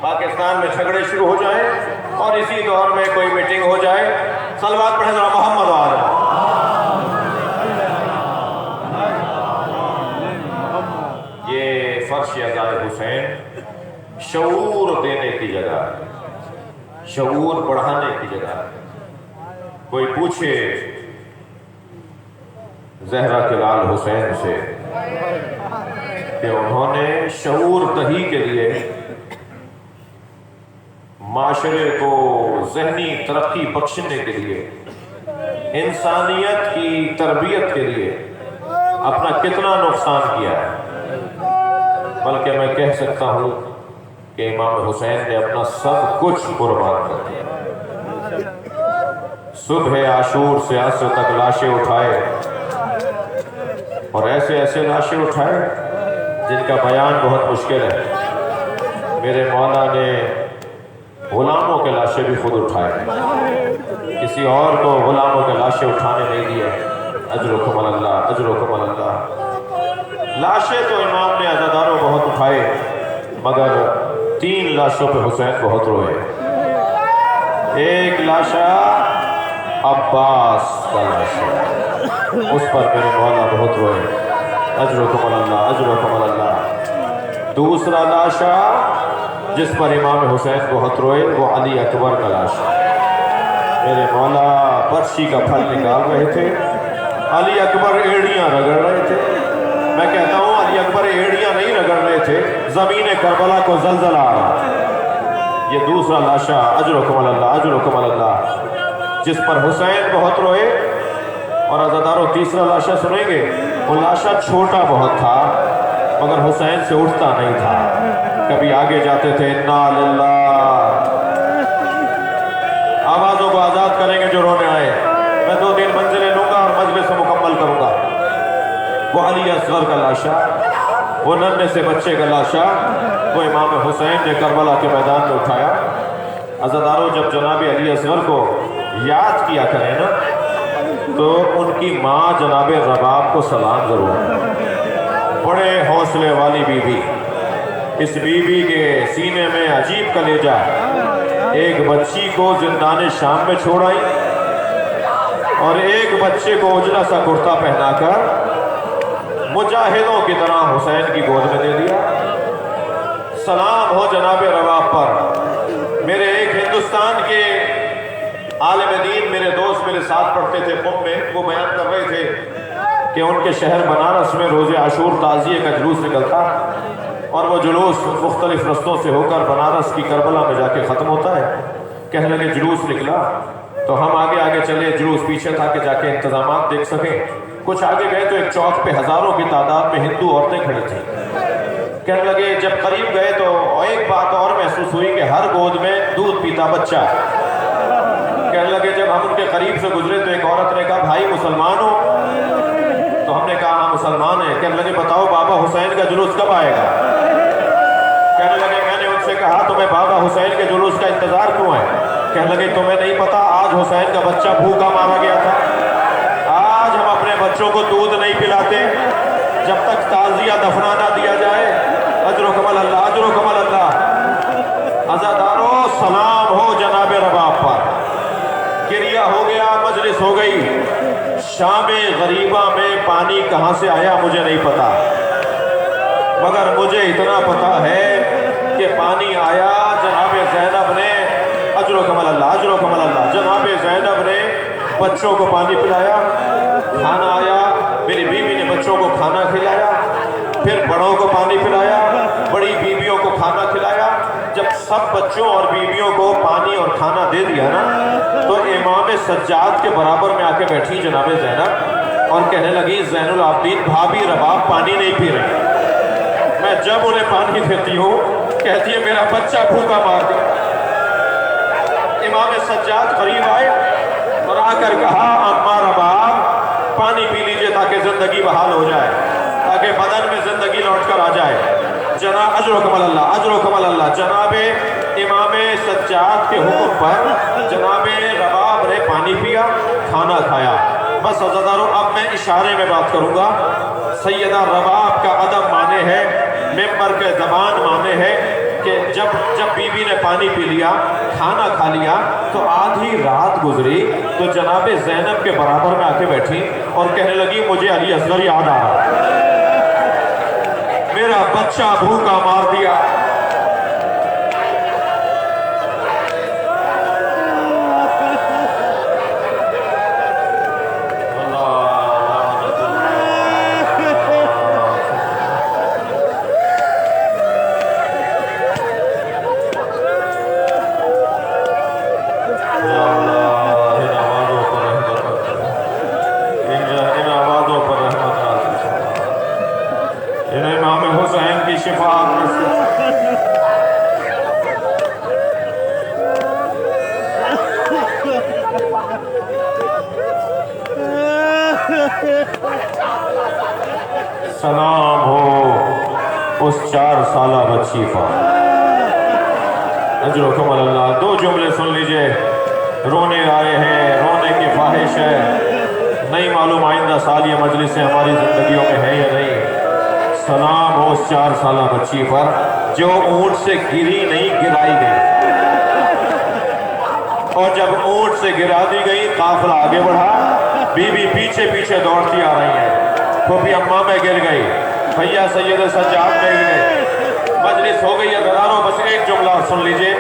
پاکستان میں جھگڑے شروع ہو جائیں، اور اسی دور میں کوئی میٹنگ ہو جائے۔ صلوات پڑھیں ذرا محمد آل۔ یہ فرش عزائے حسین شعور دینے کی جگہ ہے، شعور بڑھانے کی جگہ ہے۔ کوئی پوچھے زہرا کے لال حسین سے کہ انہوں نے شعور دہی کے لیے، معاشرے کو ذہنی ترقی بخشنے کے لیے، انسانیت کی تربیت کے لیے اپنا کتنا نقصان کیا ہے، بلکہ میں کہہ سکتا ہوں کہ امام حسین نے اپنا سب کچھ قربان کر دیا۔ صبح عاشور سے عصر تک لاشیں اٹھائے، اور ایسے ایسے لاشیں اٹھائے جن کا بیان بہت مشکل ہے۔ میرے مولا نے غلاموں کے لاشیں بھی خود اٹھائے، کسی اور کو غلاموں کے لاشیں اٹھانے نہیں دیے۔ اجرکم اللہ، اجرکم اللہ۔ لاشیں تو امام نے عزاداروں بہت اٹھائے، مگر 3 لاشوں پہ حسین بہت روئے۔ ایک لاشا عباس کا لاشا، اس پر میرے مولا بہت روئے۔ اجرکم اللہ، اجرکم اللہ۔ دوسرا لاشا جس پر امام حسین بہت روئے وہ علی اکبر کا لاشا۔ میرے مولا برچی کا پھل نکال رہے تھے، علی اکبر ایڑیاں رگڑ رہے تھے۔ میں کہتا ہوں علی اکبر ایڑیاں نہیں رگڑ رہے تھے، زمین کربلا کو زلزلہ آ رہا تھا۔ یہ دوسرا لاشا اجرکم اللہ، اجرکم اللہ، جس پر حسین بہت روئے۔ اور عزاداروں تیسرا لاشا سنیں گے، وہ لاشا چھوٹا بہت تھا، مگر حسین سے اٹھتا نہیں تھا. کبھی آگے جاتے تھے انا للہ. آوازوں کو آزاد کریں گے جو رونے آئے. میں 2-3 منزلیں لوں گا اور مجلس مکمل کروں گا. وہ علی اصغر کا لاشا، وہ ننھے سے بچے کا لاشا، وہ امام حسین نے کربلا کے میدان میں اٹھایا. عزادارو، جب جناب علی اصغر کو یاد کیا کریں نا تو ان کی ماں جناب رباب کو سلام ضرور. بڑے حوصلے والی بی بی. اس بی بی کے سینے میں عجیب کلیجہ. ایک بچی کو زندان شام میں چھوڑ آئی اور ایک بچے کو اجلا سا کرتا پہنا کر مجاہدوں کی طرح حسین کی گود میں دے دیا. سلام ہو جناب رباب پر. میرے ایک ہندوستان کے عالم دین، میرے دوست میرے ساتھ پڑھتے تھے قم میں، وہ بیان کر رہے تھے کہ ان کے شہر بنارس میں روز عاشور تعزیے کا جلوس نکلتا اور وہ جلوس مختلف رستوں سے ہو کر بنارس کی کربلا میں جا کے ختم ہوتا ہے. کہنے لگے جلوس نکلا تو ہم آگے آگے چلے. جلوس پیچھے تھا کہ جا کے انتظامات دیکھ سکیں. کچھ آگے گئے تو ایک چوک پہ ہزاروں کی تعداد میں ہندو عورتیں کھڑی تھیں. کہنے لگے جب قریب گئے تو ایک بات اور محسوس ہوئی کہ ہر گود میں دودھ پیتا بچہ. کہنے لگے جب ہم ان کے قریب سے گزرے تو ایک عورت نے کہا بھائی مسلمان ہو؟ تو ہم نے کہا ہاں مسلمان ہیں. کہنے لگے بتاؤ بابا حسین کا جلوس کب آئے گا؟ کہنے لگے میں نے ان سے کہا تمہیں بابا حسین کے جلوس کا انتظار کیوں ہے؟ کہنے لگے تمہیں نہیں پتا آج حسین کا بچہ بھوکا مارا گیا تھا. آج ہم اپنے بچوں کو دودھ نہیں پلاتے جب تک تعزیہ دفنا نہ دیا جائے. اجر و کمل اللہ، اجر و کمل اللہ. عزادارو، سلام ہو جناب رباب پر. گریہ ہو گیا، مجلس ہو گئی. شام غریبہ میں پانی کہاں سے آیا مجھے نہیں پتا، مگر مجھے اتنا پتا ہے کہ پانی آیا جناب زینب نے. اجر و کمل اللہ، اجر و کمل اللہ. جناب زینب نے بچوں کو پانی پلایا. کھانا آیا، میری بیوی نے بچوں کو کھانا کھلایا. پھر بڑوں کو پانی پلایا، بڑی بیویوں کو کھانا کھلایا. جب سب بچوں اور بیویوں کو پانی اور کھانا دے دیا نا تو امام سجاد کے برابر میں آ کے بیٹھی جناب زینب اور کہنے لگی زین العابدین بھابی رباب پانی نہیں پی رہی. میں جب انہیں پانی دیتی ہوں کہتی ہے میرا بچہ بھوکا مار دیا. امام سجاد قریب آئے اور آ کر کہا اما رباب پانی پی لیجئے تاکہ زندگی بحال ہو جائے، تاکہ بدن میں زندگی لوٹ کر آ جائے. جناب اجر و کمل اللہ، اجر و کمل اللہ. جناب امام سجاد کے حکم پر جناب رباب نے پانی پیا، کھانا کھایا. بس عزادارو، اب میں اشارے میں بات کروں گا. سیدہ رباب کا ادب مانے ہے، ممبر کے زبان مانے ہے کہ جب بی بی نے پانی پی لیا، کھانا کھا لیا تو آدھی رات گزری تو جناب زینب کے برابر میں آ کے بیٹھی اور کہنے لگی مجھے علی اصغر یاد آ رہا، میرا بچہ بھوکا مار دیا. سلام ہو اس 4 سالہ بچی پر. اجر و کمل اللہ. 2 جملے سن لیجئے. رونے آئے ہیں، رونے کی خواہش ہے، نہیں معلوم آئندہ سال یہ مجلسیں ہماری زندگیوں میں ہیں یا نہیں. سلام ہو اس 4 سالہ بچی پر جو اونٹ سے گری نہیں گرائی گئی، اور جب اونٹ سے گرا دی گئی قافلہ آگے بڑھا، بی بی پیچھے پیچھے دوڑتی آ رہی ہیں. پھوپھی اماں میں گر گئی، بھیا سید سجاد میں گئے. مجلس ہو گئی. عزادارو، بس ایک جملہ سن لیجئے.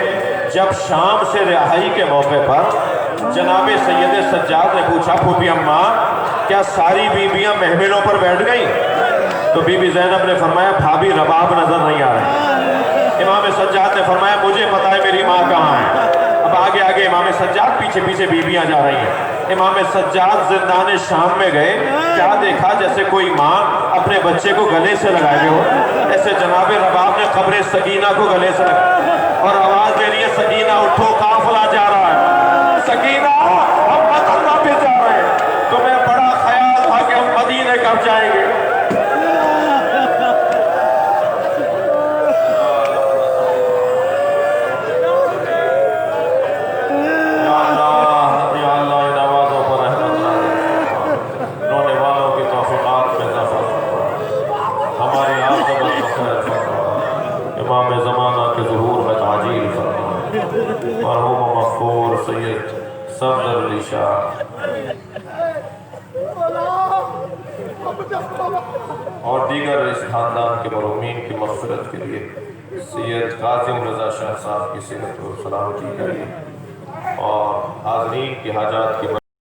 جب شام سے رہائی کے موقع پر جناب سید سجاد نے پوچھا پھوپھی اماں کیا ساری بیویاں محملوں پر بیٹھ گئیں؟ تو بی بی زینب نے فرمایا بھابی رباب نظر نہیں آ رہے. امام سجاد نے فرمایا مجھے پتا ہے میری ماں کہاں ہے. اب آگے آگے امام سجاد، پیچھے پیچھے بیویاں جا رہی ہیں. امام سجاد زندان شام میں گئے، کیا دیکھا؟ جیسے کوئی ماں اپنے بچے کو گلے سے لگائے ہوئے ہو، ایسے جناب رباب نے قبر سکینہ کو گلے سے لگایا اور آواز دے رہی ہے سکینہ اٹھو، قافلہ جا رہا ہے، سکینہ ہم وطن واپس جا رہے ہیں، تمہیں بڑا خیال تھا کہ ہم مدینے کب جائیں گے۔ امام زمانہ کے ظہور میں تعجیل فرما، مرحوم مغفور سید صفدر علی شاہ اور دیگر اس خاندان کے مرحومین کی مغفرت کے لیے سید قاسم رضا شاہ صاحب کی صحت و سلامتی کے لیے اور حاضرین کی حاجات کی